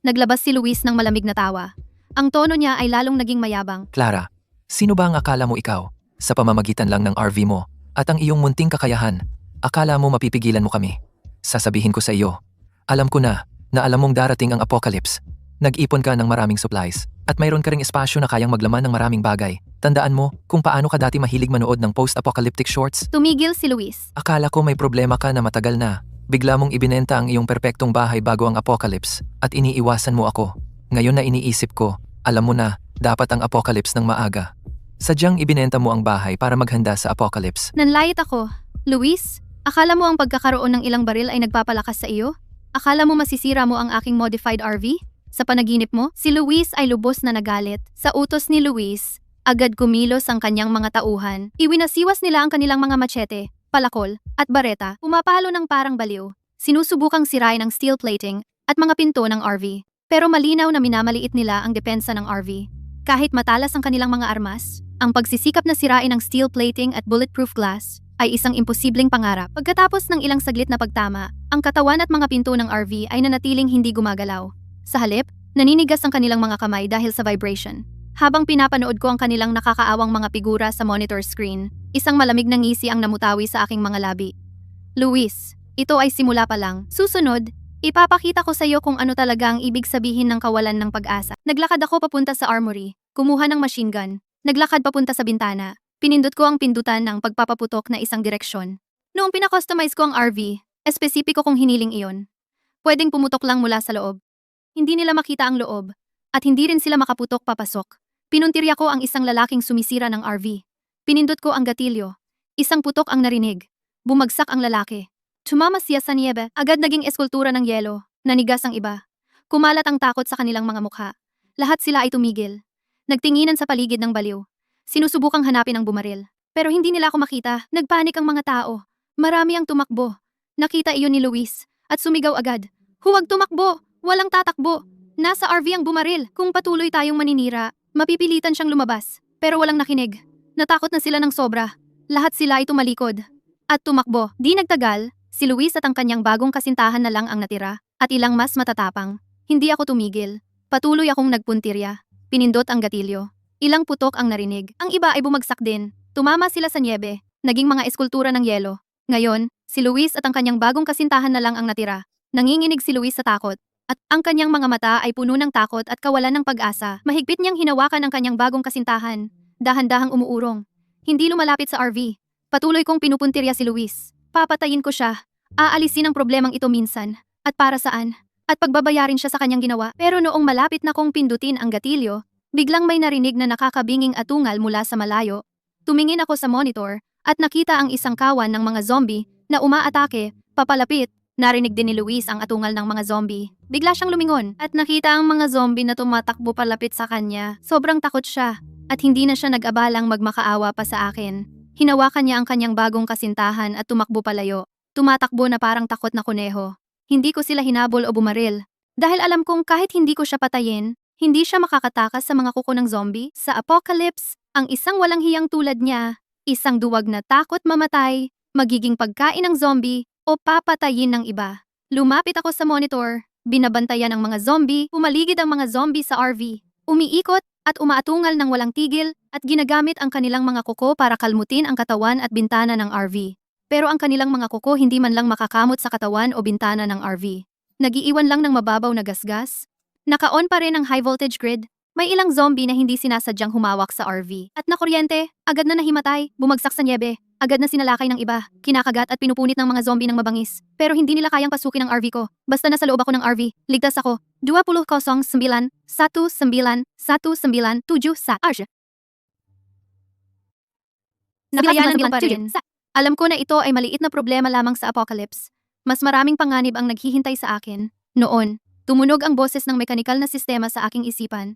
Naglabas si Luis ng malamig na tawa. Ang tono niya ay lalong naging mayabang. Clara, sino ba ang akala mo ikaw? Sa pamamagitan lang ng RV mo at ang iyong munting kakayahan, akala mo mapipigilan mo kami. Sasabihin ko sa iyo, alam ko na alam mong darating ang apocalypse. Nag-ipon ka ng maraming supplies at mayroon ka ring espasyo na kayang maglaman ng maraming bagay. Tandaan mo kung paano ka dati mahilig manood ng post-apocalyptic shorts? Tumigil si Luis. Akala ko may problema ka na matagal na. Bigla mong ibinenta ang iyong perpektong bahay bago ang apocalypse at iniiwasan mo ako. Ngayon na iniisip ko, alam mo na, dapat ang apocalypse ng maaga. Sadyang ibinenta mo ang bahay para maghanda sa apocalypse. Nanlayit ako. Luis, akala mo ang pagkakaroon ng ilang baril ay nagpapalakas sa iyo? Akala mo masisira mo ang aking modified RV? Sa panaginip mo, si Luis ay lubos na nagalit. Sa utos ni Luis, agad kumilos ang kanyang mga tauhan. Iwinasiwas nila ang kanilang mga machete, palakol, at bareta. Pumapalo ng parang baliw. Sinusubukang sirain ang steel plating at mga pinto ng RV. Pero malinaw na minamaliit nila ang depensa ng RV. Kahit matalas ang kanilang mga armas, ang pagsisikap na sirain ang steel plating at bulletproof glass ay isang imposibleng pangarap. Pagkatapos ng ilang saglit na pagtama, ang katawan at mga pinto ng RV ay nanatiling hindi gumagalaw. Sa halip, naninigas ang kanilang mga kamay dahil sa vibration. Habang pinapanood ko ang kanilang nakakaawang mga figura sa monitor screen, isang malamig na ngisi ang namutawi sa aking mga labi. Luis, ito ay simula pa lang. Susunod, ipapakita ko sa iyo kung ano talaga ang ibig sabihin ng kawalan ng pag-asa. Naglakad ako papunta sa armory, kumuha ng machine gun, naglakad papunta sa bintana. Pinindot ko ang pindutan ng pagpapaputok na isang direksyon. Noong pinakustomize ko ang RV, espesipiko kong hiniling iyon. Pwedeng pumutok lang mula sa loob. Hindi nila makita ang loob, at hindi rin sila makaputok papasok. Pinuntirya ko ang isang lalaking sumisira ng RV. Pinindot ko ang gatilyo. Isang putok ang narinig. Bumagsak ang lalaki. Tumama siya sa niebe, agad naging eskultura ng yelo. Nanigas ang iba. Kumalat ang takot sa kanilang mga mukha. Lahat sila ay tumigil. Nagtinginan sa paligid ng baliw. Sinusubukang hanapin ang bumaril. Pero hindi nila ako makita. Nagpanik ang mga tao. Marami ang tumakbo. Nakita iyon ni Luis. At sumigaw agad. "Huwag tumakbo! Walang tatakbo! Nasa RV ang bumaril! Kung patuloy tayong maninira, mapipilitan siyang lumabas." Pero walang nakinig. Natakot na sila ng sobra. Lahat sila ay tumalikod. At tumakbo. Di nagtagal, si Luis at ang kanyang bagong kasintahan na lang ang natira. At ilang mas matatapang. Hindi ako tumigil. Patuloy akong nagpuntirya. Pinindot ang gatilyo. Ilang putok ang narinig. Ang iba ay bumagsak din. Tumama sila sa niebe. Naging mga eskultura ng yelo. Ngayon, si Luis at ang kanyang bagong kasintahan na lang ang natira. Nanginginig si Luis sa takot. At ang kanyang mga mata ay puno ng takot at kawalan ng pag-asa. Mahigpit niyang hinawakan ang kanyang bagong kasintahan. Dahan-dahang umuurong. Hindi lumalapit sa RV. Patuloy kong pinupuntirya si Luis. Papatayin ko siya. Aalisin ang problemang ito minsan. At para saan? At pagbabayarin siya sa kanyang ginawa. Pero noong malapit na kong pindutin ang gatilyo, biglang may narinig na nakakabinging atungal mula sa malayo. Tumingin ako sa monitor at nakita ang isang kawan ng mga zombie na umaatake, papalapit. Narinig din ni Luis ang atungal ng mga zombie. Bigla siyang lumingon at nakita ang mga zombie na tumatakbo palapit sa kanya. Sobrang takot siya at hindi na siya nag-abalang magmakaawa pa sa akin. Hinawakan niya ang kanyang bagong kasintahan at tumakbo palayo. Tumatakbo na parang takot na kuneho. Hindi ko sila hinabol o bumaril. Dahil alam kong kahit hindi ko siya patayin, hindi siya makakatakas sa mga kuko ng zombie. Sa apocalypse, ang isang walang hiyang tulad niya, isang duwag na takot mamatay, magiging pagkain ng zombie, o papatayin ng iba. Lumapit ako sa monitor, binabantayan ang mga zombie, pumaligid ang mga zombie sa RV, umiikot at umaatungal ng walang tigil at ginagamit ang kanilang mga kuko para kalmutin ang katawan at bintana ng RV. Pero ang kanilang mga kuko hindi man lang makakamot sa katawan o bintana ng RV. Nagiiwan lang ng mababaw na gasgas. Naka-on pa rin ang high voltage grid. May ilang zombie na hindi sinasadyang humawak sa RV. At nakuryente, agad na nahimatay, bumagsak sa niebe. Agad na sinalakay ng iba, kinakagat at pinupunit ng mga zombie ng mabangis. Pero hindi nila kayang pasukin ang RV ko. Basta nasa loob ako ng RV, ligtas ako. 20.9 19 sa Arsya. Nakayanan ko pa rin. Alam ko na ito ay maliit na problema lamang sa apocalypse. Mas maraming panganib ang naghihintay sa akin. Noon, tumunog ang boses ng mekanikal na sistema sa aking isipan.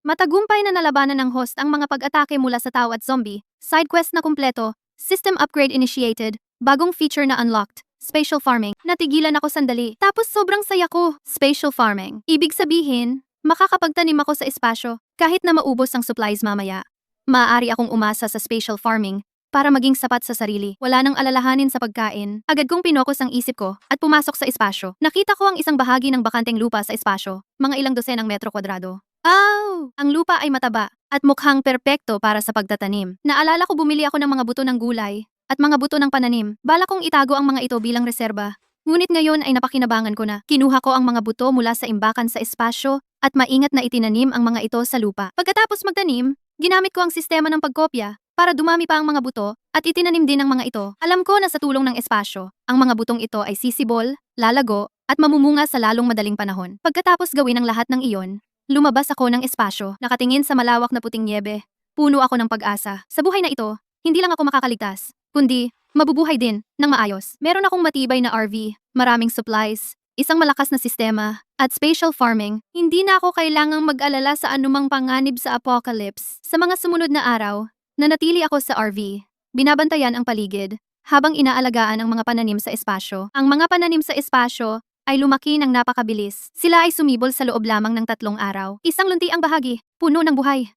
Matagumpay na nalabanan ng host ang mga pag-atake mula sa tao at zombie, side quest na kumpleto, system upgrade initiated, bagong feature na unlocked, spatial farming. Natigilan ako sandali, tapos sobrang saya ko. Spatial farming. Ibig sabihin, makakapagtanim ako sa espasyo, kahit na maubos ang supplies mamaya. Maaari akong umasa sa spatial farming para maging sapat sa sarili. Wala nang alalahanin sa pagkain. Agad kong pinokos ang isip ko at pumasok sa espasyo. Nakita ko ang isang bahagi ng bakanteng lupa sa espasyo, mga ilang dosenang metro kwadrado. Ang lupa ay mataba at mukhang perpekto para sa pagtatanim. Naalala ko bumili ako ng mga buto ng gulay at mga buto ng pananim. Bala kong itago ang mga ito bilang reserba. Ngunit ngayon ay napakinabangan ko na. Kinuha ko ang mga buto mula sa imbakan sa espasyo at maingat na itinanim ang mga ito sa lupa. Pagkatapos magtanim, ginamit ko ang sistema ng pagkopya para dumami pa ang mga buto at itinanim din ang mga ito. Alam ko na sa tulong ng espasyo, ang mga butong ito ay sisibol, lalago, at mamumunga sa lalong madaling panahon. Pagkatapos gawin ang lahat ng iyon, lumabas ako ng espasyo, nakatingin sa malawak na puting niebe. Puno ako ng pag-asa. Sa buhay na ito, hindi lang ako makakaligtas, kundi mabubuhay din ng maayos. Meron akong matibay na RV, maraming supplies, isang malakas na sistema, at spatial farming. Hindi na ako kailangang mag-alala sa anumang panganib sa apocalypse. Sa mga sumunod na araw, nanatili ako sa RV. Binabantayan ang paligid, habang inaalagaan ang mga pananim sa espasyo. Ang mga pananim sa espasyo ay lumaki ng napakabilis. Sila ay sumibol sa loob lamang ng 3 araw. Isang lunti ang bahagi, puno ng buhay.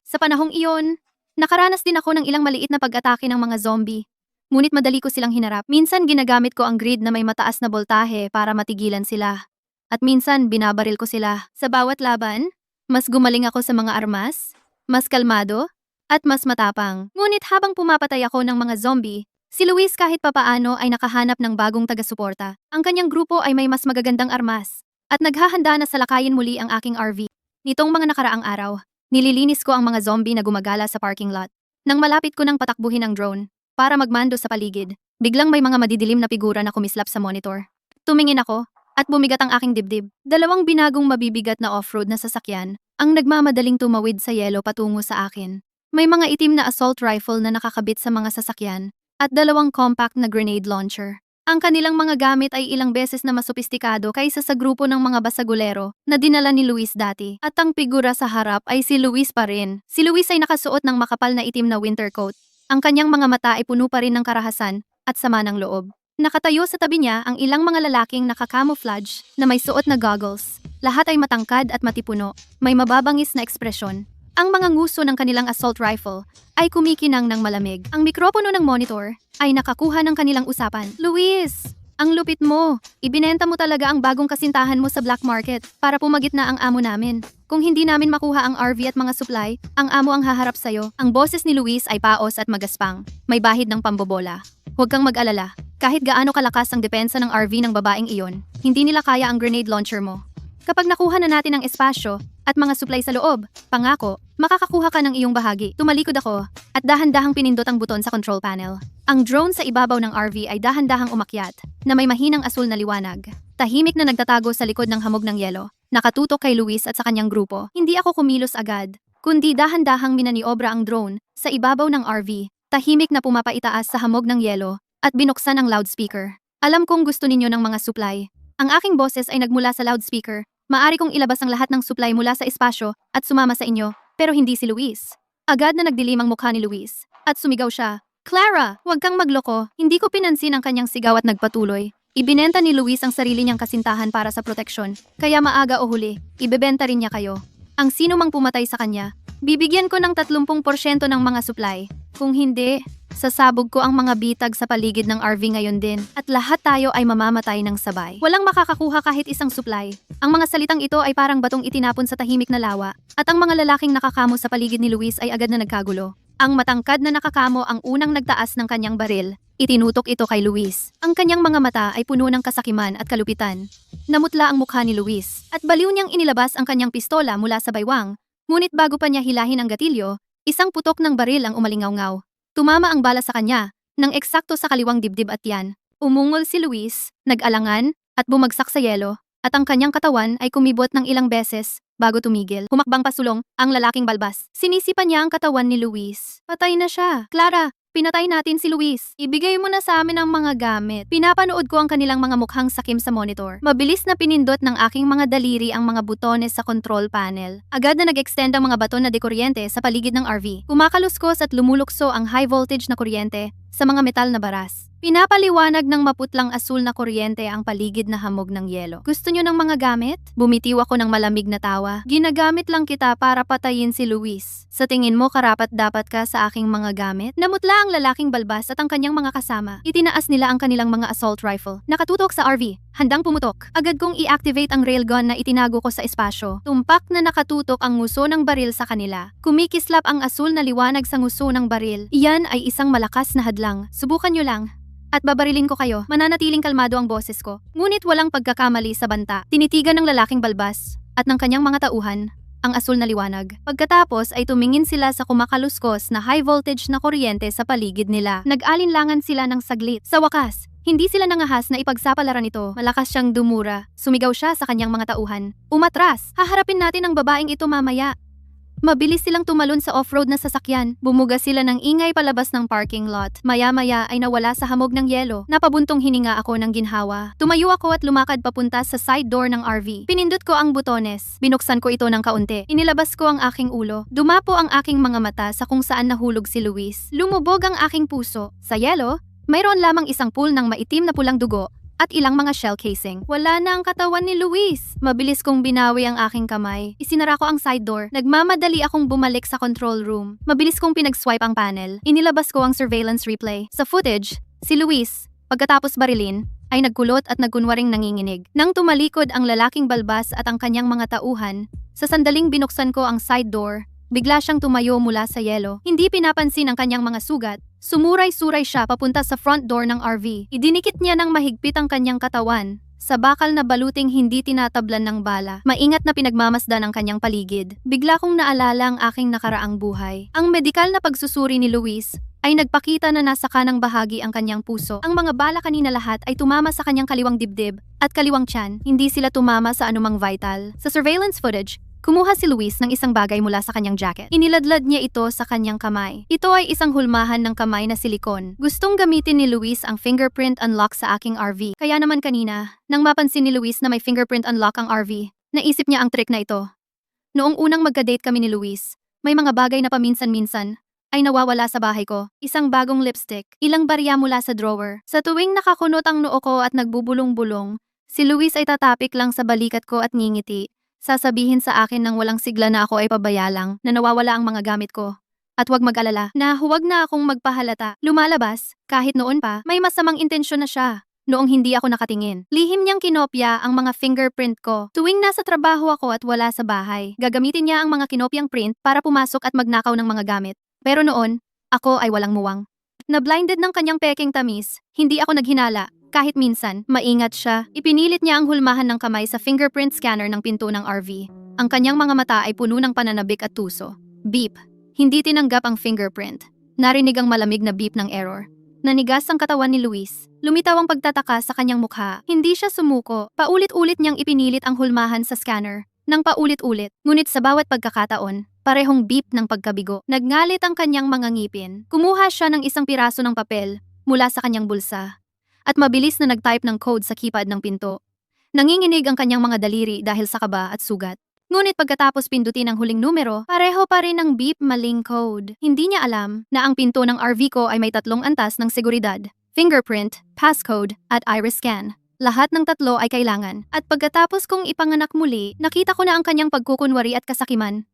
Sa panahong iyon, nakaranas din ako ng ilang maliit na pag-atake ng mga zombie. Ngunit madali ko silang hinarap. Minsan ginagamit ko ang grid na may mataas na boltahe para matigilan sila. At minsan binabaril ko sila. Sa bawat laban, mas gumaling ako sa mga armas, mas kalmado, at mas matapang. Ngunit habang pumapatay ako ng mga zombie, si Luis kahit papaano ay nakahanap ng bagong taga-suporta. Ang kanyang grupo ay may mas magagandang armas at naghahanda na salakayin muli ang aking RV. Nitong mga nakaraang araw, nililinis ko ang mga zombie na gumagala sa parking lot. Nang malapit ko nang patakbuhin ang drone para magmando sa paligid, biglang may mga madidilim na figura na kumislap sa monitor. Tumingin ako at bumigat ang aking dibdib. 2 binagong mabibigat na off-road na sasakyan ang nagmamadaling tumawid sa yelo patungo sa akin. May mga itim na assault rifle na nakakabit sa mga sasakyan at 2 compact na grenade launcher. Ang kanilang mga gamit ay ilang beses na mas sopistikado kaysa sa grupo ng mga basagulero na dinala ni Luis dati. At ang figura sa harap ay si Luis pa rin. Si Luis ay nakasuot ng makapal na itim na winter coat. Ang kanyang mga mata ay puno pa rin ng karahasan at sama ng loob. Nakatayo sa tabi niya ang ilang mga lalaking nakacamouflage na may suot na goggles. Lahat ay matangkad at matipuno, may mababangis na ekspresyon. Ang mga nguso ng kanilang assault rifle ay kumikinang ng malamig. Ang mikropono ng monitor ay nakakuha ng kanilang usapan. Luis, ang lupit mo. Ibinenta mo talaga ang bagong kasintahan mo sa black market para pumagit na ang amo namin. Kung hindi namin makuha ang RV at mga supply, ang amo ang haharap sa'yo. Ang boses ni Luis ay paos at magaspang. May bahid ng pambobola. Huwag kang mag-alala. Kahit gaano kalakas ang depensa ng RV ng babaeng iyon, hindi nila kaya ang grenade launcher mo. Kapag nakuha na natin ang espasyo at mga supply sa loob, pangako, makakakuha ka ng iyong bahagi. Tumalikod ako at dahan-dahang pinindot ang buton sa control panel. Ang drone sa ibabaw ng RV ay dahan-dahang umakyat na may mahinang asul na liwanag. Tahimik na nagtatago sa likod ng hamog ng yelo, nakatutok kay Luis at sa kanyang grupo. Hindi ako kumilos agad, kundi dahan-dahang minaniobra ang drone sa ibabaw ng RV. tahimik na pumapaitaas sa hamog ng yelo, at binuksan ang loudspeaker. Alam kong gusto ninyo ng mga supply. Ang aking boses ay nagmula sa loudspeaker. Maari kong ilabas ang lahat ng supply mula sa espasyo at sumama sa inyo, pero hindi si Luis. Agad na nagdilim ang mukha ni Luis, at sumigaw siya. Clara, huwag kang magloko. Hindi ko pinansin ang kanyang sigaw at nagpatuloy. Ibinenta ni Luis ang sarili niyang kasintahan para sa proteksyon, kaya maaga o huli, ibebenta rin niya kayo. Ang sino mang pumatay sa kanya, bibigyan ko ng 30% ng mga supply. Kung hindi, sasabog ko ang mga bitag sa paligid ng RV ngayon din, at lahat tayo ay mamamatay ng sabay. Walang makakakuha kahit isang supply. Ang mga salitang ito ay parang batong itinapon sa tahimik na lawa, at ang mga lalaking nakakamo sa paligid ni Luis ay agad na nagkagulo. Ang matangkad na nakakamo ang unang nagtaas ng kanyang baril. Itinutok ito kay Luis. Ang kanyang mga mata ay puno ng kasakiman at kalupitan. Namutla ang mukha ni Luis, at baliw niyang inilabas ang kanyang pistola mula sa baywang. Ngunit bago pa niya hilahin ang gatilyo, isang putok ng baril ang umalingaw-ngaw. Tumama ang bala sa kanya, nang eksakto sa kaliwang dibdib at tiyan. Umungol si Luis, nag-alangan, at bumagsak sa yelo, at ang kanyang katawan ay kumibot ng ilang beses bago tumigil. Humakbang pasulong ang lalaking balbas. Sinisipan niya ang katawan ni Luis. Patay na siya. Clara, pinatay natin si Luis. Ibigay mo na sa amin ang mga gamit. Pinapanood ko ang kanilang mga mukhang sakim sa monitor. Mabilis na pinindot ng aking mga daliri ang mga butones sa control panel. Agad na nag-extend ang mga baton na dekuryente sa paligid ng RV. Kumakaluskos at lumulukso ang high voltage na kuryente sa mga metal na baras. Pinapaliwanag ng maputlang asul na kuryente ang paligid na hamog ng yelo. Gusto nyo ng mga gamit? Bumitiw ako ng malamig na tawa. Ginagamit lang kita para patayin si Luis. Sa tingin mo karapat-dapat ka sa aking mga gamit? Namutla ang lalaking balbas at ang kanyang mga kasama. Itinaas nila ang kanilang mga assault rifle. Nakatutok sa RV. Handang pumutok. Agad kong i-activate ang railgun na itinago ko sa espasyo. Tumpak na nakatutok ang nguso ng baril sa kanila. Kumikislap ang asul na liwanag sa nguso ng baril. Iyan ay isang malakas na hadlang. Subukan nyo lang. At babarilin ko kayo. Mananatiling kalmado ang boses ko. Ngunit walang pagkakamali sa banta. Tinitigan ng lalaking balbas at ng kanyang mga tauhan ang asul na liwanag. Pagkatapos ay tumingin sila sa kumakaluskos na high voltage na kuryente sa paligid nila. Nag-alinlangan sila ng saglit. Sa wakas, hindi sila nangahas na ipagsapalaran ito. Malakas siyang dumura. Sumigaw siya sa kanyang mga tauhan. Umatras! Haharapin natin ang babaeng ito mamaya. Mabilis silang tumalon sa off-road na sasakyan. Bumuga sila ng ingay palabas ng parking lot. Maya-maya ay nawala sa hamog ng yelo. Napabuntong hininga ako ng ginhawa. Tumayo ako at lumakad papunta sa side door ng RV. Pinindot ko ang butones. Binuksan ko ito ng kaunti. Inilabas ko ang aking ulo. Dumapo ang aking mga mata sa kung saan nahulog si Luis. Lumubog ang aking puso. Sa yelo, mayroon lamang isang pool ng maitim na pulang dugo at ilang mga shell casing. Wala na ang katawan ni Luis. Mabilis kong binawi ang aking kamay. Isinara ko ang side door. Nagmamadali akong bumalik sa control room. Mabilis kong pinag-swipe ang panel. Inilabas ko ang surveillance replay. Sa footage, si Luis, pagkatapos barilin, ay nagkulot at nagkunwaring nanginginig. Nang tumalikod ang lalaking balbas at ang kanyang mga tauhan, sa sandaling binuksan ko ang side door, bigla siyang tumayo mula sa yelo. Hindi pinapansin ang kanyang mga sugat. Sumuray-suray siya papunta sa front door ng RV. Idinikit niya ng mahigpit ang kanyang katawan sa bakal na baluting hindi tinatablan ng bala. Maingat na pinagmamasdan ang kanyang paligid. Bigla kong naalala ang aking nakaraang buhay. Ang medikal na pagsusuri ni Luis ay nagpakita na nasa kanang bahagi ang kanyang puso. Ang mga bala kanina lahat ay tumama sa kanyang kaliwang dibdib at kaliwang tiyan. Hindi sila tumama sa anumang vital. Sa surveillance footage, kumuha si Luis ng isang bagay mula sa kanyang jacket. Iniladlad niya ito sa kanyang kamay. Ito ay isang hulmahan ng kamay na silikon. Gustong gamitin ni Luis ang fingerprint unlock sa aking RV. Kaya naman kanina, nang mapansin ni Luis na may fingerprint unlock ang RV, naisip niya ang trick na ito. Noong unang magka-date kami ni Luis, may mga bagay na paminsan-minsan ay nawawala sa bahay ko. Isang bagong lipstick, ilang barya mula sa drawer. Sa tuwing nakakunot ang noo ko at nagbubulong-bulong, si Luis ay tatapik lang sa balikat ko at ngingiti. Sasabihin sa akin nang walang sigla na ako ay pabayalang, na nawawala ang mga gamit ko. At huwag mag-alala, na huwag na akong magpahalata. Lumalabas, kahit noon pa, may masamang intensyon na siya. Noong hindi ako nakatingin. Lihim niyang kinopya ang mga fingerprint ko. Tuwing nasa trabaho ako at wala sa bahay, gagamitin niya ang mga kinopyang print para pumasok at magnakaw ng mga gamit. Pero noon, ako ay walang muwang. Na-blinded ng kanyang peking tamis, hindi ako naghinala. Kahit minsan, maingat siya. Ipinilit niya ang hulmahan ng kamay sa fingerprint scanner ng pinto ng RV. Ang kanyang mga mata ay puno ng pananabik at tuso. Beep. Hindi tinanggap ang fingerprint. Narinig ang malamig na beep ng error. Nanigas ang katawan ni Luis. Lumitaw ang pagtataka sa kanyang mukha. Hindi siya sumuko. Paulit-ulit niyang ipinilit ang hulmahan sa scanner. Nang paulit-ulit, ngunit sa bawat pagkakataon, parehong beep ng pagkabigo. Nagngalit ang kanyang mga ngipin. Kumuha siya ng isang piraso ng papel mula sa kanyang bulsa at mabilis na nag-type ng code sa keypad ng pinto. Nanginginig ang kanyang mga daliri dahil sa kaba at sugat. Ngunit pagkatapos pindutin ang huling numero, pareho pa rin ang beep maling code. Hindi niya alam na ang pinto ng RV ko ay may 3 antas ng seguridad: fingerprint, passcode, at iris scan. Lahat ng 3 ay kailangan. At pagkatapos kong ipanganak muli, nakita ko na ang kanyang pagkukunwari at kasakiman.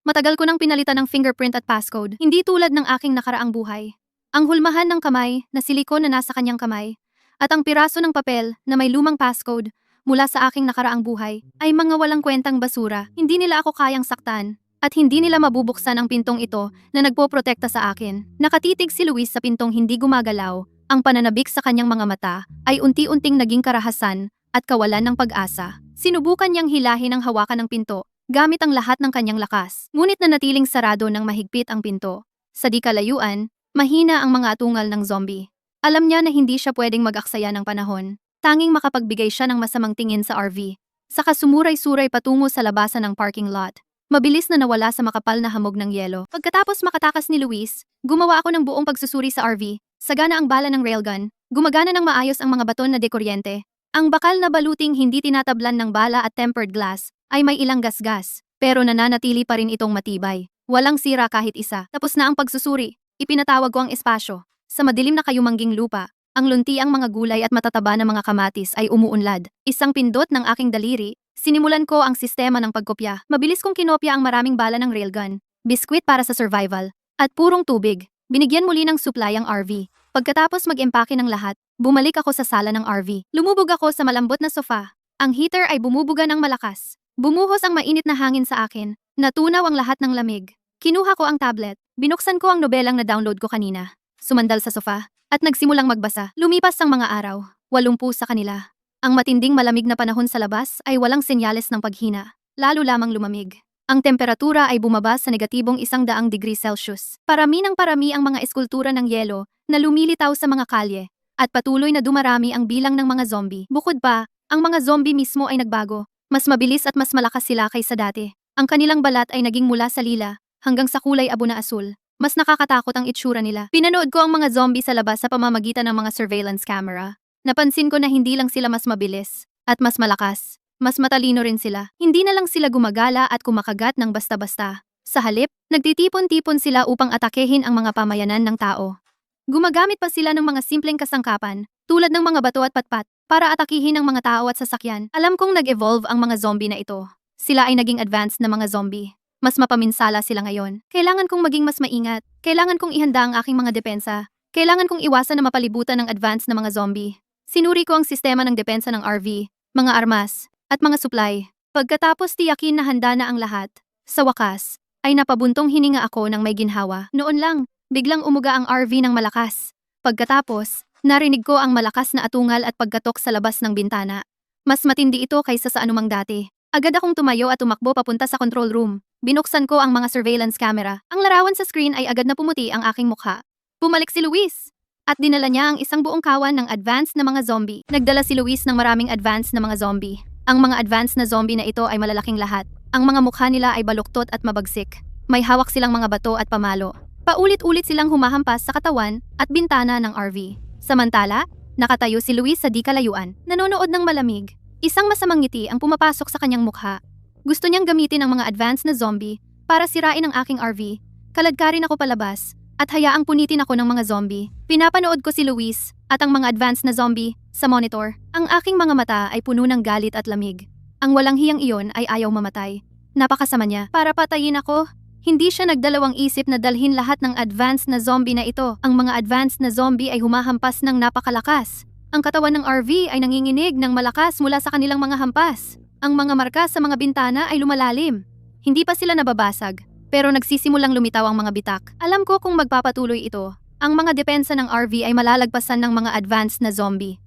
Matagal ko nang pinalitan ng fingerprint at passcode, hindi tulad ng aking nakaraang buhay. Ang hulmahan ng kamay na silikon na nasa kanyang kamay, at ang piraso ng papel na may lumang passcode mula sa aking nakaraang buhay ay mga walang kwentang basura. Hindi nila ako kayang saktan at hindi nila mabubuksan ang pintong ito na nagpoprotekta sa akin. Nakatitig si Luis sa pintong hindi gumagalaw. Ang pananabik sa kanyang mga mata ay unti-unting naging karahasan at kawalan ng pag-asa. Sinubukan niyang hilahin ang hawakan ng pinto gamit ang lahat ng kanyang lakas. Ngunit nanatiling sarado ng mahigpit ang pinto. Sa di kalayuan, mahina ang mga atungal ng zombie. Alam niya na hindi siya pwedeng mag-aksaya ng panahon. Tanging makapagbigay siya ng masamang tingin sa RV. Saka sumuray-suray patungo sa labasan ng parking lot. Mabilis na nawala sa makapal na hamog ng yelo. Pagkatapos makatakas ni Luis, gumawa ako ng buong pagsusuri sa RV. Sagana ang bala ng railgun. Gumagana ng maayos ang mga baton na dekuryente. Ang bakal na baluting hindi tinatablan ng bala at tempered glass ay may ilang gasgas. Pero nananatili pa rin itong matibay. Walang sira kahit isa. Tapos na ang pagsusuri. Ipinatawag ko ang espasyo. Sa madilim na kayumangging lupa, ang luntiang mga gulay at matataba na mga kamatis ay umuunlad. Isang pindot ng aking daliri, sinimulan ko ang sistema ng pagkopya. Mabilis kong kinopya ang maraming bala ng railgun, biskwit para sa survival, at purong tubig. Binigyan muli ng supply ang RV. Pagkatapos mag-empake ng lahat, bumalik ako sa sala ng RV. Lumubog ako sa malambot na sofa. Ang heater ay bumubuga ng malakas. Bumuhos ang mainit na hangin sa akin. Natunaw ang lahat ng lamig. Kinuha ko ang tablet. Binuksan ko ang nobelang na-download ko kanina. Sumandal sa sofa at nagsimulang magbasa. Lumipas ang mga araw. 80 sa kanila. Ang matinding malamig na panahon sa labas ay walang senyales ng paghina. Lalo lamang lumamig. Ang temperatura ay bumaba sa negatibong 100 degrees Celsius. Parami ng parami ang mga eskultura ng yelo na lumilitaw sa mga kalye at patuloy na dumarami ang bilang ng mga zombie. Bukod pa, ang mga zombie mismo ay nagbago. Mas mabilis at mas malakas sila kaysa dati. Ang kanilang balat ay naging mula sa lila hanggang sa kulay abo na asul. Mas nakakatakot ang itsura nila. Pinanood ko ang mga zombie sa labas sa pamamagitan ng mga surveillance camera. Napansin ko na hindi lang sila mas mabilis at mas malakas. Mas matalino rin sila. Hindi na lang sila gumagala at kumakagat ng basta-basta. Sa halip, nagtitipon-tipon sila upang atakehin ang mga pamayanan ng tao. Gumagamit pa sila ng mga simpleng kasangkapan, tulad ng mga bato at patpat, para atakihin ang mga tao at sasakyan. Alam kong nag-evolve ang mga zombie na ito. Sila ay naging advanced na mga zombie. Mas mapaminsala sila ngayon. Kailangan kong maging mas maingat. Kailangan kong ihanda ang aking mga depensa. Kailangan kong iwasan na mapalibutan ng advanced na mga zombie. Sinuri ko ang sistema ng depensa ng RV, mga armas, at mga supply. Pagkatapos tiyakin na handa na ang lahat, sa wakas, ay napabuntong hininga ako ng may ginhawa. Noon lang, biglang umuga ang RV ng malakas. Pagkatapos, narinig ko ang malakas na atungal at pagkatok sa labas ng bintana. Mas matindi ito kaysa sa anumang dati. Agad akong tumayo at tumakbo papunta sa control room. Binuksan ko ang mga surveillance camera. Ang larawan sa screen ay agad na pumuti ang aking mukha. Bumalik si Luis! At dinala niya ang isang buong kawan ng advanced na mga zombie. Nagdala si Luis ng maraming advanced na mga zombie. Ang mga advanced na zombie na ito ay malalaking lahat. Ang mga mukha nila ay baluktot at mabagsik. May hawak silang mga bato at pamalo. Paulit-ulit silang humahampas sa katawan at bintana ng RV. Samantala, nakatayo si Luis sa di kalayuan, nanonood ng malamig. Isang masamang ngiti ang pumapasok sa kanyang mukha. Gusto niyang gamitin ang mga advanced na zombie para sirain ang aking RV. Kaladkarin ako palabas at hayaang punitin ako ng mga zombie. Pinapanood ko si Luis at ang mga advanced na zombie sa monitor. Ang aking mga mata ay puno ng galit at lamig. Ang walang hiyang iyon ay ayaw mamatay. Napakasama niya. Para patayin ako, hindi siya nagdalawang isip na dalhin lahat ng advanced na zombie na ito. Ang mga advanced na zombie ay humahampas ng napakalakas. Ang katawan ng RV ay nanginginig ng malakas mula sa kanilang mga hampas. Ang mga marka sa mga bintana ay lumalalim. Hindi pa sila nababasag, pero nagsisimulang lumitaw ang mga bitak. Alam ko kung magpapatuloy ito, ang mga depensa ng RV ay malalagpasan ng mga advanced na zombie.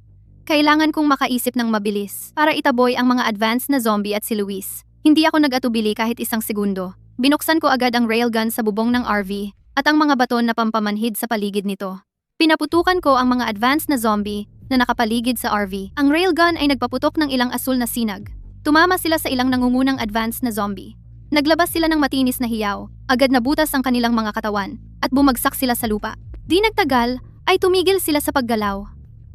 Kailangan kong makaisip ng mabilis para itaboy ang mga advanced na zombie at si Luis. Hindi ako nag-atubili kahit isang segundo. Binuksan ko agad ang railgun sa bubong ng RV at ang mga baton na pampamanhid sa paligid nito. Pinaputukan ko ang mga advanced na zombie na nakapaligid sa RV. Ang railgun ay nagpaputok ng ilang asul na sinag. Tumama sila sa ilang nangungunang advanced na zombie. Naglabas sila ng matinis na hiyaw, agad nabutas ang kanilang mga katawan, at bumagsak sila sa lupa. Di nagtagal, ay tumigil sila sa paggalaw.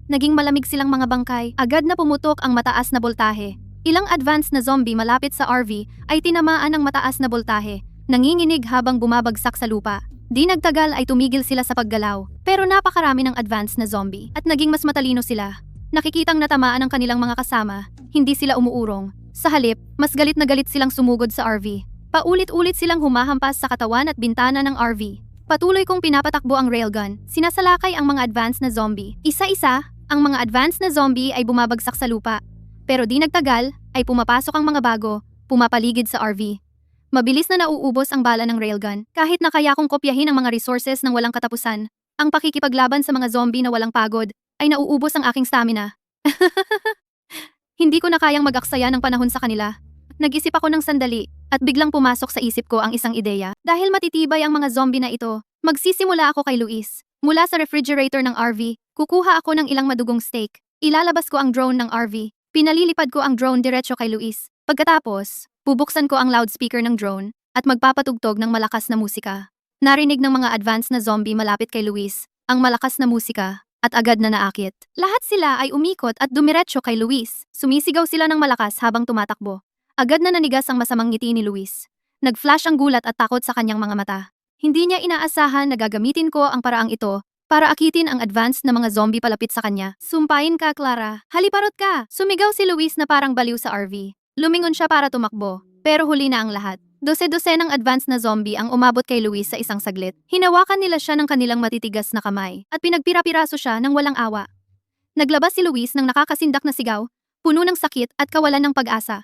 Naging malamig silang mga bangkay, agad na pumutok ang mataas na boltahe. Ilang advanced na zombie malapit sa RV ay tinamaan ng mataas na boltahe, nanginginig habang bumabagsak sa lupa. Di nagtagal ay tumigil sila sa paggalaw, pero napakarami ng advanced na zombie at naging mas matalino sila. Nakikitang natamaan ang kanilang mga kasama, hindi sila umuurong. Sa halip, mas galit na galit silang sumugod sa RV. Paulit-ulit silang humahampas sa katawan at bintana ng RV. Patuloy kong pinapatakbo ang railgun, sinasalakay ang mga advanced na zombie. Isa-isa, ang mga advanced na zombie ay bumabagsak sa lupa. Pero di nagtagal, ay pumapasok ang mga bago, pumapaligid sa RV. Mabilis na nauubos ang bala ng railgun, kahit na kaya kong kopyahin ang mga resources ng walang katapusan. Ang pakikipaglaban sa mga zombie na walang pagod, ay nauubos ang aking stamina. Hindi ko na kayang mag-aksaya ng panahon sa kanila. Nag-isip ako ng sandali, at biglang pumasok sa isip ko ang isang ideya. Dahil matitibay ang mga zombie na ito, magsisimula ako kay Luis. Mula sa refrigerator ng RV, kukuha ako ng ilang madugong steak. Ilalabas ko ang drone ng RV. Pinalilipad ko ang drone diretso kay Luis. Pagkatapos, bubuksan ko ang loudspeaker ng drone at magpapatugtog ng malakas na musika. Narinig ng mga advanced na zombie malapit kay Luis ang malakas na musika at agad na naakit. Lahat sila ay umikot at dumiretso kay Luis. Sumisigaw sila ng malakas habang tumatakbo. Agad na nanigas ang masamang ngiti ni Luis. Nag-flash ang gulat at takot sa kanyang mga mata. Hindi niya inaasahan na gagamitin ko ang paraang ito para akitin ang advanced na mga zombie palapit sa kanya. Sumpain ka, Clara. Haliparot ka! Sumigaw si Luis na parang baliw sa RV. Lumingon siya para tumakbo, pero huli na ang lahat. Dose-dosenang advanced na zombie ang umabot kay Luis sa isang saglit. Hinawakan nila siya ng kanilang matitigas na kamay at pinagpira-piraso siya ng walang awa. Naglabas si Luis ng nakakasindak na sigaw, puno ng sakit at kawalan ng pag-asa.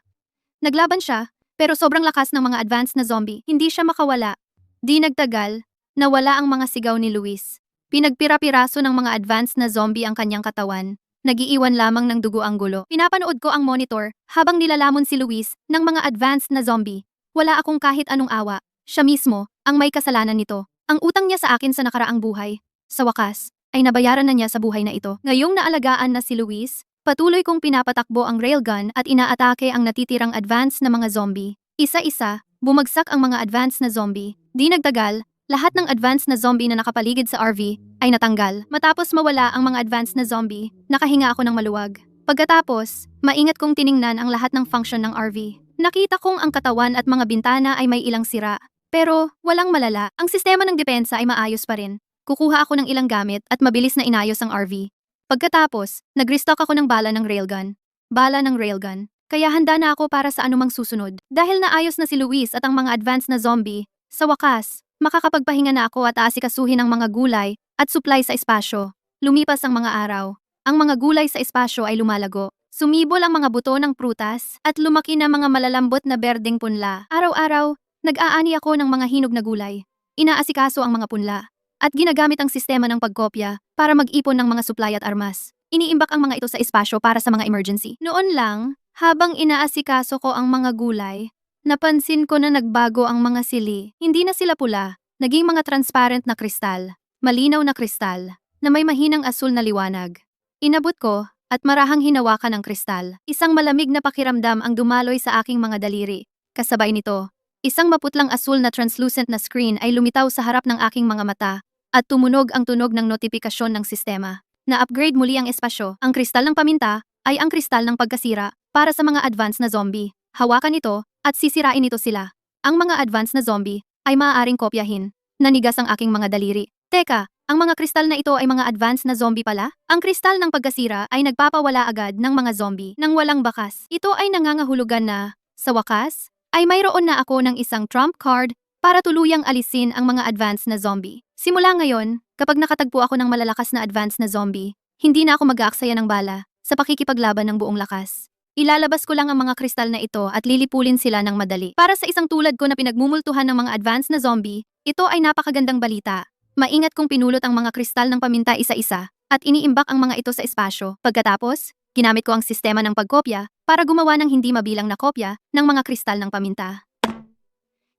Naglaban siya, pero sobrang lakas ng mga advanced na zombie, hindi siya makawala. Di nagtagal, nawala ang mga sigaw ni Luis. Pinagpira-piraso ng mga advanced na zombie ang kanyang katawan. Nagiiwan lamang ng dugo ang gulo. Pinapanood ko ang monitor habang nilalamon si Luis ng mga advanced na zombie. Wala akong kahit anong awa. Siya mismo ang may kasalanan nito. Ang utang niya sa akin sa nakaraang buhay. Sa wakas, ay nabayaran na niya sa buhay na ito. Ngayong naalagaan na si Luis, patuloy kong pinapatakbo ang railgun at inaatake ang natitirang advanced na mga zombie. Isa-isa, bumagsak ang mga advanced na zombie. Di nagtagal, lahat ng advanced na zombie na nakapaligid sa RV ay natanggal. Matapos mawala ang mga advanced na zombie, nakahinga ako ng maluwag. Pagkatapos, maingat kong tiningnan ang lahat ng function ng RV. Nakita kong ang katawan at mga bintana ay may ilang sira. Pero, walang malala, ang sistema ng depensa ay maayos pa rin. Kukuha ako ng ilang gamit at mabilis na inayos ang RV. Pagkatapos, nag-restock ako ng bala ng railgun. Bala ng railgun. Kaya handa na ako para sa anumang susunod. Dahil naayos na si Luis at ang mga advanced na zombie, sa wakas, makakapagpahinga na ako at aasikasuhin ang mga gulay at supply sa espasyo. Lumipas ang mga araw. Ang mga gulay sa espasyo ay lumalago. Sumibol ang mga buto ng prutas at lumaki na mga malalambot na berdeng punla. Araw-araw, nag-aani ako ng mga hinog na gulay. Inaasikaso ang mga punla at ginagamit ang sistema ng pagkopya para mag-ipon ng mga supply at armas. Iniimbak ang mga ito sa espasyo para sa mga emergency. Noon lang, habang inaasikaso ko ang mga gulay, napansin ko na nagbago ang mga sili. Hindi na sila pula, naging mga transparent na kristal, malinaw na kristal, na may mahinang asul na liwanag. Inabot ko, at marahang hinawakan ang kristal. Isang malamig na pakiramdam ang dumaloy sa aking mga daliri. Kasabay nito, isang maputlang asul na translucent na screen ay lumitaw sa harap ng aking mga mata, at tumunog ang tunog ng notifikasyon ng sistema. Na-upgrade muli ang espasyo. Ang kristal ng paminta ay ang kristal ng pagkasira para sa mga advanced na zombie. Hawakan ito at sisirain ito sila. Ang mga advanced na zombie ay maaaring kopyahin. Nanigas ang aking mga daliri. Teka, ang mga kristal na ito ay mga advanced na zombie pala? Ang kristal ng pagkasira ay nagpapawala agad ng mga zombie nang walang bakas. Ito ay nangangahulugan na, sa wakas, ay mayroon na ako ng isang trump card para tuluyang alisin ang mga advanced na zombie. Simula ngayon, kapag nakatagpo ako ng malalakas na advanced na zombie, hindi na ako mag-aaksaya ng bala sa pakikipaglaban ng buong lakas. Ilalabas ko lang ang mga kristal na ito at lilipulin sila ng madali. Para sa isang tulad ko na pinagmumultuhan ng mga advanced na zombie, ito ay napakagandang balita. Maingat kong pinulot ang mga kristal ng paminta isa-isa at iniimbak ang mga ito sa espasyo. Pagkatapos, ginamit ko ang sistema ng pagkopya para gumawa ng hindi mabilang na kopya ng mga kristal ng paminta.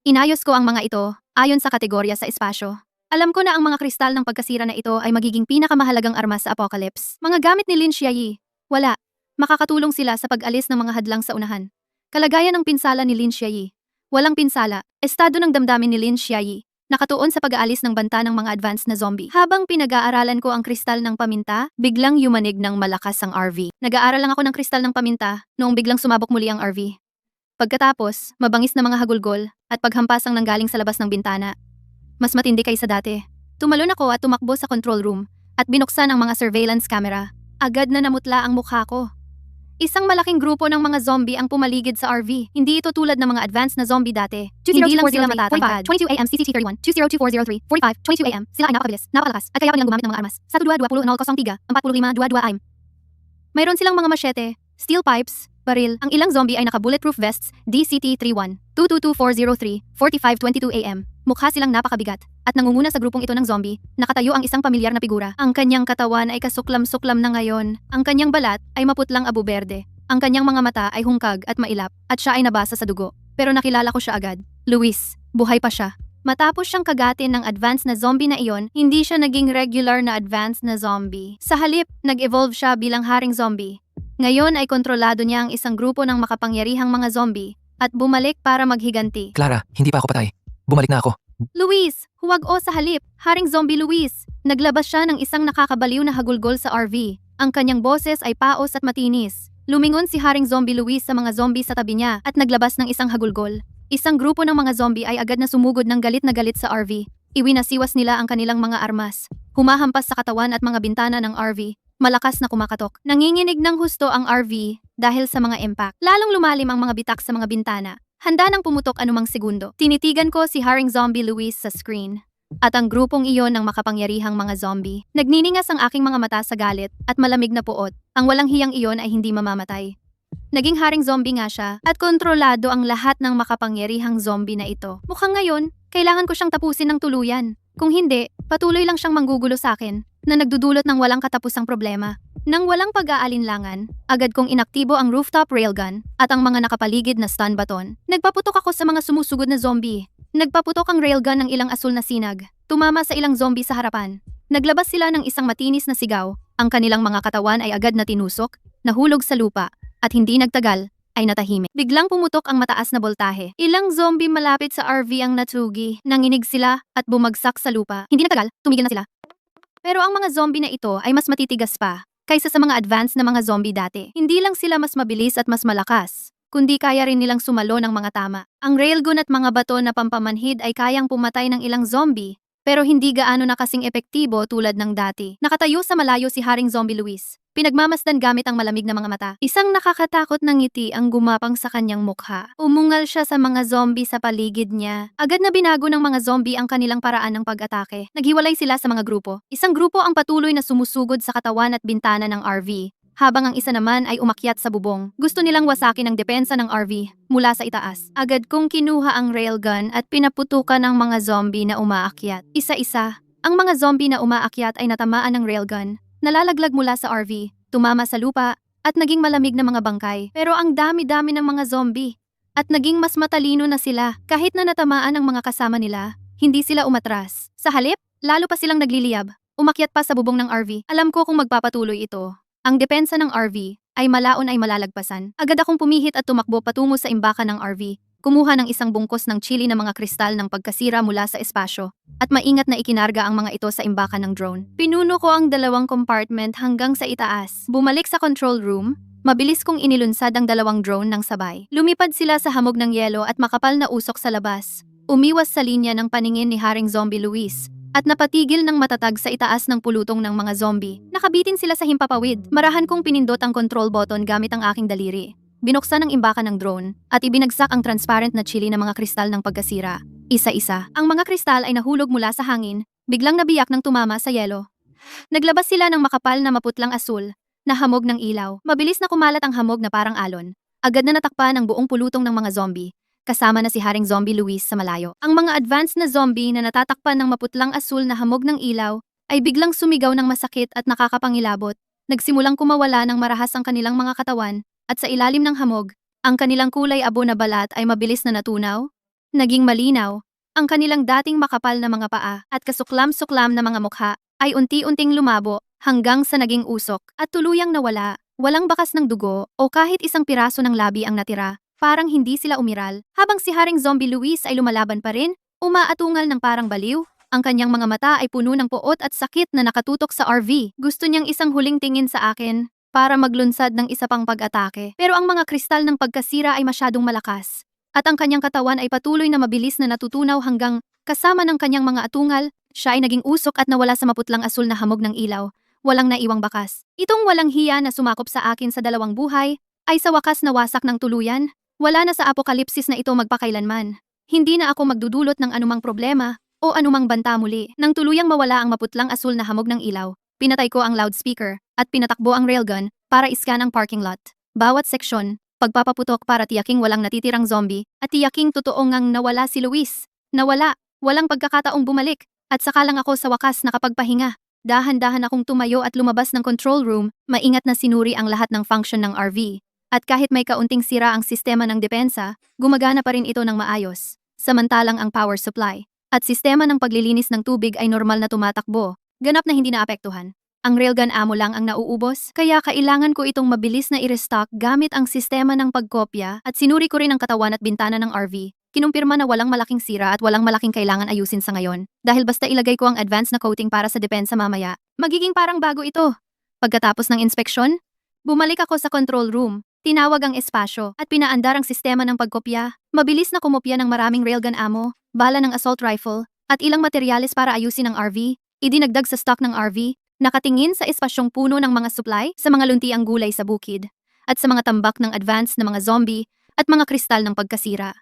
Inayos ko ang mga ito ayon sa kategorya sa espasyo. Alam ko na ang mga kristal ng pagkasira na ito ay magiging pinakamahalagang armas sa Apocalypse. Mga gamit ni Lin Xiaoyi. Wala. Makakatulong sila sa pag-alis ng mga hadlang sa unahan. Kalagayan ng pinsala ni Lin Xiaoyi. Walang pinsala, estado ng damdamin ni Lin Xiaoyi. Nakatuon sa pag-aalis ng banta ng mga advanced na zombie. Habang pinag-aaralan ko ang kristal ng paminta, biglang yumanig ng malakas ang RV. Nag-aaral lang ako ng kristal ng paminta noong biglang sumabog muli ang RV. Pagkatapos, mabangis na mga hagulgol at paghampas ang nanggaling sa labas ng bintana. Mas matindi kaysa dati. Tumalon ako at tumakbo sa control room at binuksan ang mga surveillance camera. Agad na namutla ang mukha ko. Isang malaking grupo ng mga zombie ang pumaligid sa RV. Hindi ito tulad ng mga advanced na zombie dati. Hindi lang sila matatangkad. 22 AM CCT31, 202403, 45, 22 AM. Sila ay napakabilis, napakalakas, at kaya pa nilang gumamit ng mga armas. Sa 2-20 ang kosong tiga, 45-22 AM. Mayroon silang mga machete, steel pipes, baril. Ang ilang zombie ay naka-bulletproof vests, DCT-31, 222403, 45-22 AM. Mukha silang napakabigat. At nangunguna sa grupong ito ng zombie, nakatayo ang isang pamilyar na figura. Ang kanyang katawan ay kasuklam-suklam na ngayon. Ang kanyang balat ay maputlang abu berde. Ang kanyang mga mata ay hungkag at mailap, at siya ay nabasa sa dugo. Pero nakilala ko siya agad. Luis, buhay pa siya. Matapos siyang kagatin ng advanced na zombie na iyon, hindi siya naging regular na advanced na zombie. Sa halip, nag-evolve siya bilang haring zombie. Ngayon ay kontrolado niya ang isang grupo ng makapangyarihang mga zombie, at bumalik para maghiganti. Clara, hindi pa ako patay. Bumalik na ako. Luis, huwag o sa halip, haring zombie Luis. Naglabas siya ng isang nakakabaliw na hagulgol sa RV. Ang kanyang boses ay paos at matinis. Lumingon si haring zombie Luis sa mga zombie sa tabi niya at naglabas ng isang hagulgol. Isang grupo ng mga zombie ay agad na sumugod ng galit na galit sa RV. Iwinasiwas nila ang kanilang mga armas. Humahampas sa katawan at mga bintana ng RV. Malakas na kumakatok. Nanginginig ng husto ang RV dahil sa mga impact. Lalong lumalim ang mga bitak sa mga bintana. Handa nang pumutok anumang segundo. Tinitigan ko si haring zombie Luis sa screen. At ang grupong iyon ng makapangyarihang mga zombie. Nagniningas ang aking mga mata sa galit at malamig na puot. Ang walang hiyang iyon ay hindi mamamatay. Naging haring zombie nga siya at kontrolado ang lahat ng makapangyarihang zombie na ito. Mukhang ngayon, kailangan ko siyang tapusin ng tuluyan. Kung hindi, patuloy lang siyang manggugulo sa akin na nagdudulot ng walang katapusang problema. Nang walang pag-aalinlangan, agad kong inaktibo ang rooftop railgun at ang mga nakapaligid na stun baton. Nagpaputok ako sa mga sumusugod na zombie. Nagpaputok ang railgun ng ilang asul na sinag. Tumama sa ilang zombie sa harapan. Naglabas sila ng isang matinis na sigaw. Ang kanilang mga katawan ay agad na tinusok, nahulog sa lupa, at hindi nagtagal, ay natahimik. Biglang pumutok ang mataas na boltahe. Ilang zombie malapit sa RV ang natugi. Nanginig sila at bumagsak sa lupa. Hindi nagtagal, tumigil na sila. Pero ang mga zombie na ito ay mas matitigas pa kaysa sa mga advanced na mga zombie dati. Hindi lang sila mas mabilis at mas malakas, kundi kaya rin nilang sumalo ng mga tama. Ang railgun at mga bato na pampamanhid ay kayang pumatay ng ilang zombie, pero hindi gaano na kasing epektibo tulad ng dati. Nakatayo sa malayo si haring zombie Luis. Pinagmamasdan gamit ang malamig na mga mata. Isang nakakatakot na ngiti ang gumapang sa kanyang mukha. Umungal siya sa mga zombie sa paligid niya. Agad na binago ng mga zombie ang kanilang paraan ng pag-atake. Naghiwalay sila sa mga grupo. Isang grupo ang patuloy na sumusugod sa katawan at bintana ng RV, habang ang isa naman ay umakyat sa bubong. Gusto nilang wasakin ang depensa ng RV mula sa itaas. Agad kong kinuha ang railgun at pinaputukan ang mga zombie na umaakyat. Isa-isa, ang mga zombie na umaakyat ay natamaan ng railgun. Nalalaglag mula sa RV, tumama sa lupa, at naging malamig na mga bangkay. Pero ang dami-dami ng mga zombie. At naging mas matalino na sila. Kahit na natamaan ang mga kasama nila, hindi sila umatras. Sa halip, lalo pa silang nagliliyab. Umakyat pa sa bubong ng RV. Alam ko kung magpapatuloy ito. Ang depensa ng RV ay malaon ay malalagpasan. Agad akong pumihit at tumakbo patungo sa imbakan ng RV. Kumuha ng isang bungkos ng chili na mga kristal ng pagkasira mula sa espasyo at maingat na ikinarga ang mga ito sa imbakan ng drone. Pinuno ko ang 2 compartment hanggang sa itaas. Bumalik sa control room, mabilis kong inilunsad ang 2 drone ng sabay. Lumipad sila sa hamog ng yelo at makapal na usok sa labas. Umiwas sa linya ng paningin ni haring zombie Luis at napatigil ng matatag sa itaas ng pulutong ng mga zombie. Nakabitin sila sa himpapawid. Marahan kong pinindot ang control button gamit ang aking daliri. Binuksan ang imbakan ng drone at ibinagsak ang transparent na chili na mga kristal ng pagkasira. Isa-isa. Ang mga kristal ay nahulog mula sa hangin, biglang nabiyak ng tumama sa yelo. Naglabas sila ng makapal na maputlang asul na hamog ng ilaw. Mabilis na kumalat ang hamog na parang alon. Agad na natakpan ang buong pulutong ng mga zombie, kasama na si haring zombie Luis sa malayo. Ang mga advanced na zombie na natatakpan ng maputlang asul na hamog ng ilaw ay biglang sumigaw ng masakit at nakakapangilabot. Nagsimulang kumawala ng marahas ang kanilang mga katawan. At sa ilalim ng hamog, ang kanilang kulay abo na balat ay mabilis na natunaw, naging malinaw, ang kanilang dating makapal na mga paa at kasuklam-suklam na mga mukha ay unti-unting lumabo hanggang sa naging usok at tuluyang nawala, walang bakas ng dugo o kahit isang piraso ng labi ang natira. Parang hindi sila umiral. Habang si Haring Zombie Luis ay lumalaban pa rin, umaatungal ng parang baliw. Ang kanyang mga mata ay puno ng puot at sakit na nakatutok sa RV. Gusto niyang isang huling tingin sa akin para maglunsad ng isa pang pag-atake. Pero ang mga kristal ng pagkasira ay masyadong malakas. At ang kanyang katawan ay patuloy na mabilis na natutunaw hanggang kasama ng kanyang mga atungal, siya ay naging usok at nawala sa maputlang asul na hamog ng ilaw. Walang naiwang bakas. Itong walang hiya na sumakop sa akin sa dalawang buhay ay sa wakas nawasak ng tuluyan. Wala na sa apokalipsis na ito magpakailanman. Hindi na ako magdudulot ng anumang problema o anumang banta muli. Nang tuluyang mawala ang maputlang asul na hamog ng ilaw, pinatay ko ang loudspeaker at pinatakbo ang railgun para iskan ang parking lot. Bawat seksyon, pagpapaputok para tiyaking walang natitirang zombie at tiyaking totoo ngang nawala si Luis. Nawala, walang pagkakataong bumalik at saka lang ako sa wakas nakapagpahinga. Dahan-dahan akong tumayo at lumabas ng control room, maingat na sinuri ang lahat ng function ng RV. At kahit may kaunting sira ang sistema ng depensa, gumagana pa rin ito ng maayos. Samantalang ang power supply at sistema ng paglilinis ng tubig ay normal na tumatakbo, ganap na hindi naapektuhan. Ang railgun ammo lang ang nauubos, kaya kailangan ko itong mabilis na i-restock gamit ang sistema ng pagkopya at sinuri ko rin ang katawan at bintana ng RV. Kinumpirma na walang malaking sira at walang malaking kailangan ayusin sa ngayon. Dahil basta ilagay ko ang advance na coating para sa depensa mamaya, magiging parang bago ito. Pagkatapos ng inspeksyon, bumalik ako sa control room, tinawag ang espasyo at pinaandar ang sistema ng pagkopya. Mabilis na kumopya ng maraming railgun ammo, bala ng assault rifle, at ilang materyales para ayusin ang RV. Idinagdag sa stock ng RV, nakatingin sa espasyong puno ng mga supply, sa mga luntiang gulay sa bukid, at sa mga tambak ng advance na mga zombie at mga kristal ng pagkasira.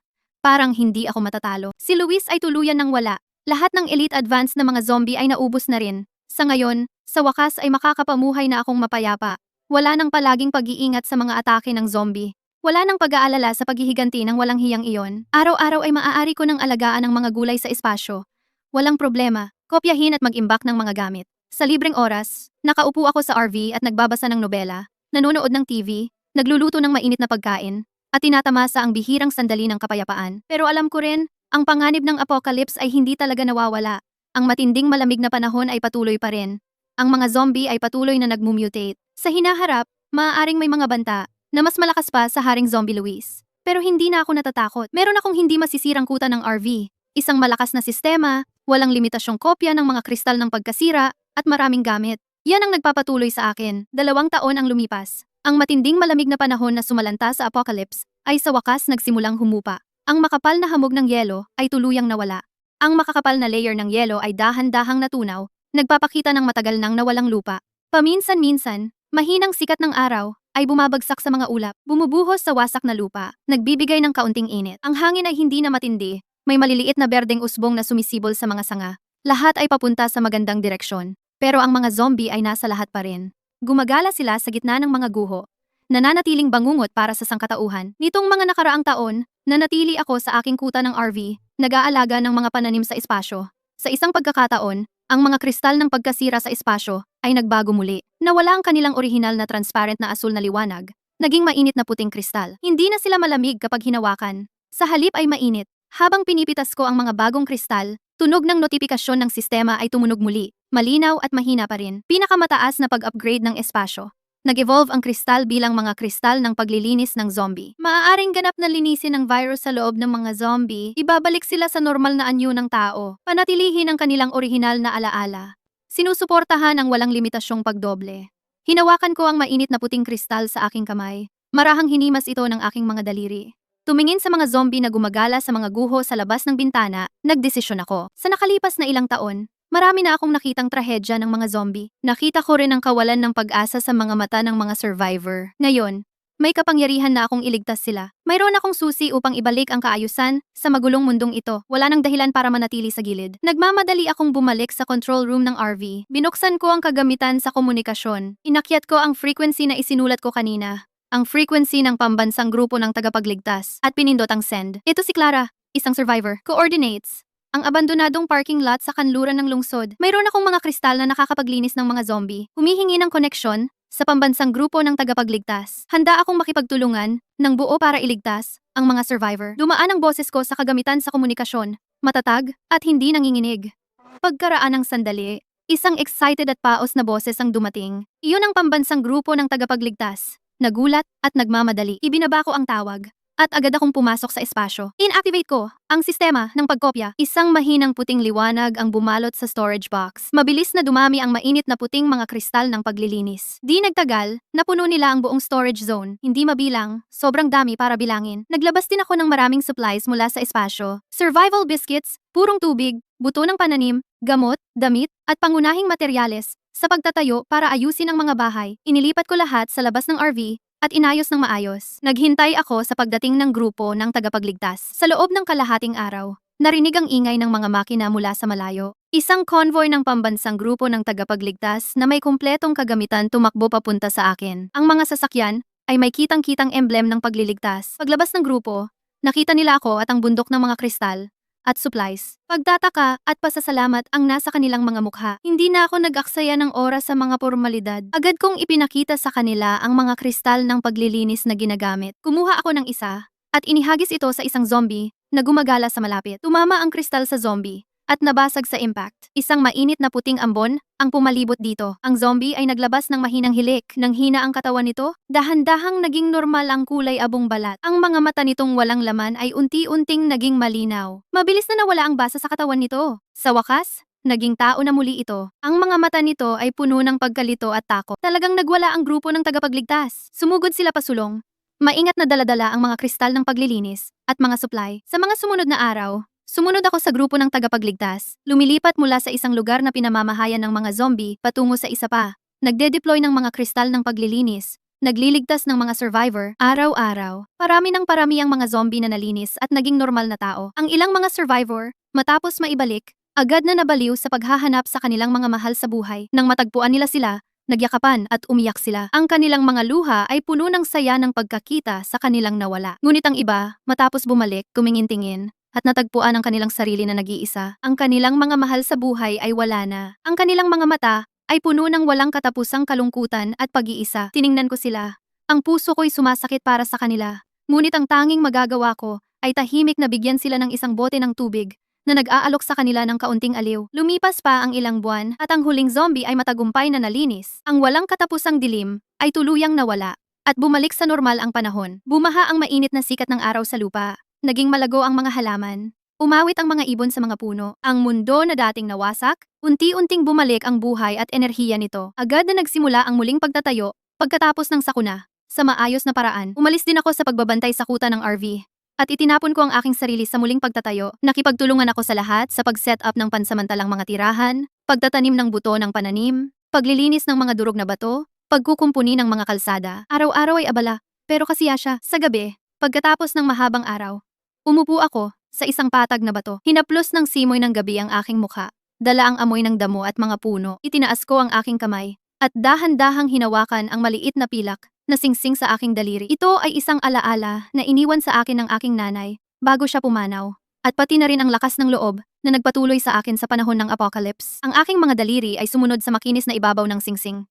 Parang hindi ako matatalo. Si Luis ay tuluyan ng wala. Lahat ng elite advance na mga zombie ay naubos na rin. Sa ngayon, sa wakas ay makakapamuhay na akong mapayapa. Wala nang palaging pag-iingat sa mga atake ng zombie. Wala nang pag-aalala sa paghihiganti ng walang hiyang iyon. Araw-araw ay maaari ko ng alagaan ang mga gulay sa espasyo. Walang problema, kopyahin at mag-imbak ng mga gamit. Sa libreng oras, nakaupo ako sa RV at nagbabasa ng nobela, nanonood ng TV, nagluluto ng mainit na pagkain, at tinatamasa ang bihirang sandali ng kapayapaan. Pero alam ko rin, ang panganib ng apocalypse ay hindi talaga nawawala. Ang matinding malamig na panahon ay patuloy pa rin. Ang mga zombie ay patuloy na nagmumutate. Sa hinaharap, maaaring may mga banta na mas malakas pa sa Haring Zombie Luis. Pero hindi na ako natatakot. Meron akong hindi masisirang kuta ng RV. Isang malakas na sistema, walang limitasyong kopya ng mga kristal ng pagkasira, at maraming gamit. Yan ang nagpapatuloy sa akin. 2 taon ang lumipas. Ang matinding malamig na panahon na sumalanta sa apocalypse ay sa wakas nagsimulang humupa. Ang makapal na hamog ng yelo ay tuluyang nawala. Ang makakapal na layer ng yelo ay dahan-dahang natunaw, nagpapakita ng matagal nang nawalang lupa. Paminsan-minsan, mahinang sikat ng araw ay bumabagsak sa mga ulap, bumubuhos sa wasak na lupa, nagbibigay ng kaunting init. Ang hangin ay hindi na matindi, may maliliit na berdeng usbong na sumisibol sa mga sanga. Lahat ay papunta sa magandang direksyon, pero ang mga zombie ay nasa lahat pa rin. Gumagala sila sa gitna ng mga guho. Nananatiling bangungot para sa sangkatauhan. Nitong mga nakaraang taon, nanatili ako sa aking kuta ng RV, nag-aalaga ng mga pananim sa espasyo. Sa isang pagkakataon, ang mga kristal ng pagkasira sa espasyo ay nagbago muli. Nawala ang kanilang orihinal na transparent na asul na liwanag. Naging mainit na puting kristal. Hindi na sila malamig kapag hinawakan. Sa halip ay mainit. Habang pinipitas ko ang mga bagong kristal, tunog ng notifikasyon ng sistema ay tumunog muli. Malinaw at mahina pa rin. Pinakamataas na pag-upgrade ng espasyo. Nag-evolve ang kristal bilang mga kristal ng paglilinis ng zombie. Maaaring ganap na linisin ng virus sa loob ng mga zombie, ibabalik sila sa normal na anyo ng tao. Panatilihin ang kanilang orihinal na alaala. Sinusuportahan ang walang limitasyong pagdoble. Hinawakan ko ang mainit na puting kristal sa aking kamay. Marahang hinimas ito ng aking mga daliri. Tumingin sa mga zombie na gumagala sa mga guho sa labas ng bintana, nagdesisyon ako. Sa nakalipas na ilang taon, marami na akong nakitang trahedya ng mga zombie. Nakita ko rin ang kawalan ng pag-asa sa mga mata ng mga survivor. Ngayon, may kapangyarihan na akong iligtas sila. Mayroon akong susi upang ibalik ang kaayusan sa magulong mundong ito. Wala nang dahilan para manatili sa gilid. Nagmamadali akong bumalik sa control room ng RV. Binuksan ko ang kagamitan sa komunikasyon. Inakyat ko ang frequency na isinulat ko kanina. Ang frequency ng pambansang grupo ng tagapagligtas at pinindot ang send. Ito si Clara, isang survivor. Coordinates. Ang abandonadong parking lot sa kanluran ng lungsod. Mayroon akong mga kristal na nakakapaglinis ng mga zombie. Humihingi ng koneksyon sa pambansang grupo ng tagapagligtas. Handa akong makipagtulungan ng buo para iligtas ang mga survivor. Dumaan ang boses ko sa kagamitan sa komunikasyon, matatag at hindi nanginginig. Pagkaraan ng sandali, isang excited at paos na boses ang dumating. Iyon ang pambansang grupo ng tagapagligtas. Nagulat at nagmamadali. Ibinaba ko ang tawag. at agad akong pumasok sa espasyo. Inactivate ko ang sistema ng pagkopya. Isang mahinang puting liwanag ang bumalot sa storage box. Mabilis na dumami ang mainit na puting mga kristal ng paglilinis. Di nagtagal, napuno nila ang buong storage zone. Hindi mabilang, sobrang dami para bilangin. Naglabas din ako ng maraming supplies mula sa espasyo. Survival biscuits, purong tubig, buto ng pananim, gamot, damit, at pangunahing materyales sa pagtatayo para ayusin ang mga bahay. Inilipat ko lahat sa labas ng RV at inayos ng maayos. Naghintay ako sa pagdating ng grupo ng tagapagligtas. Sa loob ng kalahating araw, narinig ang ingay ng mga makina mula sa malayo. Isang convoy ng pambansang grupo ng tagapagligtas na may kumpletong kagamitan tumakbo papunta sa akin. Ang mga sasakyan ay may kitang-kitang emblem ng pagliligtas. Paglabas ng grupo, nakita nila ako at ang bundok ng mga kristal at supplies. Pagtataka at pasasalamat ang nasa kanilang mga mukha. Hindi na ako nag-aksaya ng oras sa mga formalidad. Agad kong ipinakita sa kanila ang mga kristal ng paglilinis na ginagamit. Kumuha ako ng isa at inihagis ito sa isang zombie na gumagala sa malapit. Tumama ang kristal sa zombie at nabasag sa impact. Isang mainit na puting ambon ang pumalibot dito. Ang zombie ay naglabas ng mahinang hilik. Nang hina ang katawan nito, dahan-dahang naging normal ang kulay abong balat. Ang mga mata nitong walang laman ay unti-unting naging malinaw. Mabilis na nawala ang basa sa katawan nito. Sa wakas, naging tao na muli ito. Ang mga mata nito ay puno ng pagkalito at takot. Talagang nagwala ang grupo ng tagapagligtas. Sumugod sila pasulong. Maingat na daladala ang mga kristal ng paglilinis at mga supply. Sa mga sumunod na araw, sumunod ako sa grupo ng tagapagligtas. Lumilipat mula sa isang lugar na pinamamahayan ng mga zombie patungo sa isa pa. Nagde-deploy ng mga kristal ng paglilinis. Nagliligtas ng mga survivor araw-araw. Parami ng parami ang mga zombie na nalinis at naging normal na tao. Ang ilang mga survivor, matapos maibalik, agad na nabaliw sa paghahanap sa kanilang mga mahal sa buhay. Nang matagpuan nila sila, nagyakapan at umiyak sila. Ang kanilang mga luha ay puno ng saya ng pagkakita sa kanilang nawala. Ngunit ang iba, matapos bumalik, tumingin-tingin, at natagpuan ang kanilang sarili na nag-iisa. Ang kanilang mga mahal sa buhay ay wala na. Ang kanilang mga mata ay puno ng walang katapusang kalungkutan at pag-iisa. Tiningnan ko sila. Ang puso ko'y sumasakit para sa kanila. Ngunit ang tanging magagawa ko ay tahimik na bigyan sila ng isang bote ng tubig na nag-aalok sa kanila ng kaunting aliw. Lumipas pa ang ilang buwan at ang huling zombie ay matagumpay na nalinis. Ang walang katapusang dilim ay tuluyang nawala at bumalik sa normal ang panahon. Bumaha ang mainit na sikat ng araw sa lupa. Naging malago ang mga halaman. Umawit ang mga ibon sa mga puno. Ang mundo na dating nawasak, unti-unting bumalik ang buhay at enerhiya nito. Agad na nagsimula ang muling pagtatayo pagkatapos ng sakuna. Sa maayos na paraan, umalis din ako sa pagbabantay sa kuta ng RV. At itinapon ko ang aking sarili sa muling pagtatayo. Nakipagtulungan ako sa lahat sa pag-set up ng pansamantalang mga tirahan, pagtatanim ng buto ng pananim, paglilinis ng mga durog na bato, pagkukumpuni ng mga kalsada. Araw-araw ay abala, pero kasiya siya. Sa gabi, pagkatapos ng mahabang araw, umupo ako sa isang patag na bato. Hinaplos ng simoy ng gabi ang aking mukha. Dala ang amoy ng damo at mga puno. Itinaas ko ang aking kamay at dahan-dahang hinawakan ang maliit na pilak na singsing sa aking daliri. Ito ay isang alaala na iniwan sa akin ng aking nanay bago siya pumanaw. At pati na rin ang lakas ng loob na nagpatuloy sa akin sa panahon ng apocalypse. Ang aking mga daliri ay sumunod sa makinis na ibabaw ng singsing.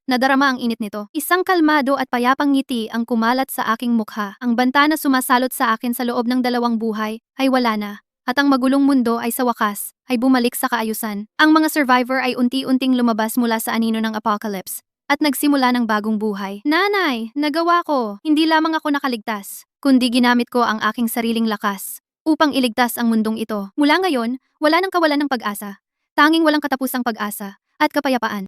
Nadarama ang init nito. Isang kalmado at payapang ngiti ang kumalat sa aking mukha. Ang banta na sumasalot sa akin sa loob ng dalawang buhay ay wala na. At ang magulong mundo ay sa wakas ay bumalik sa kaayusan. Ang mga survivor ay unti-unting lumabas mula sa anino ng apocalypse at nagsimula ng bagong buhay. Nanay, nagawa ko. Hindi lamang ako nakaligtas, kundi ginamit ko ang aking sariling lakas upang iligtas ang mundong ito. Mula ngayon, wala nang kawalan ng pag-asa. Tanging walang katapusang pag-asa at kapayapaan.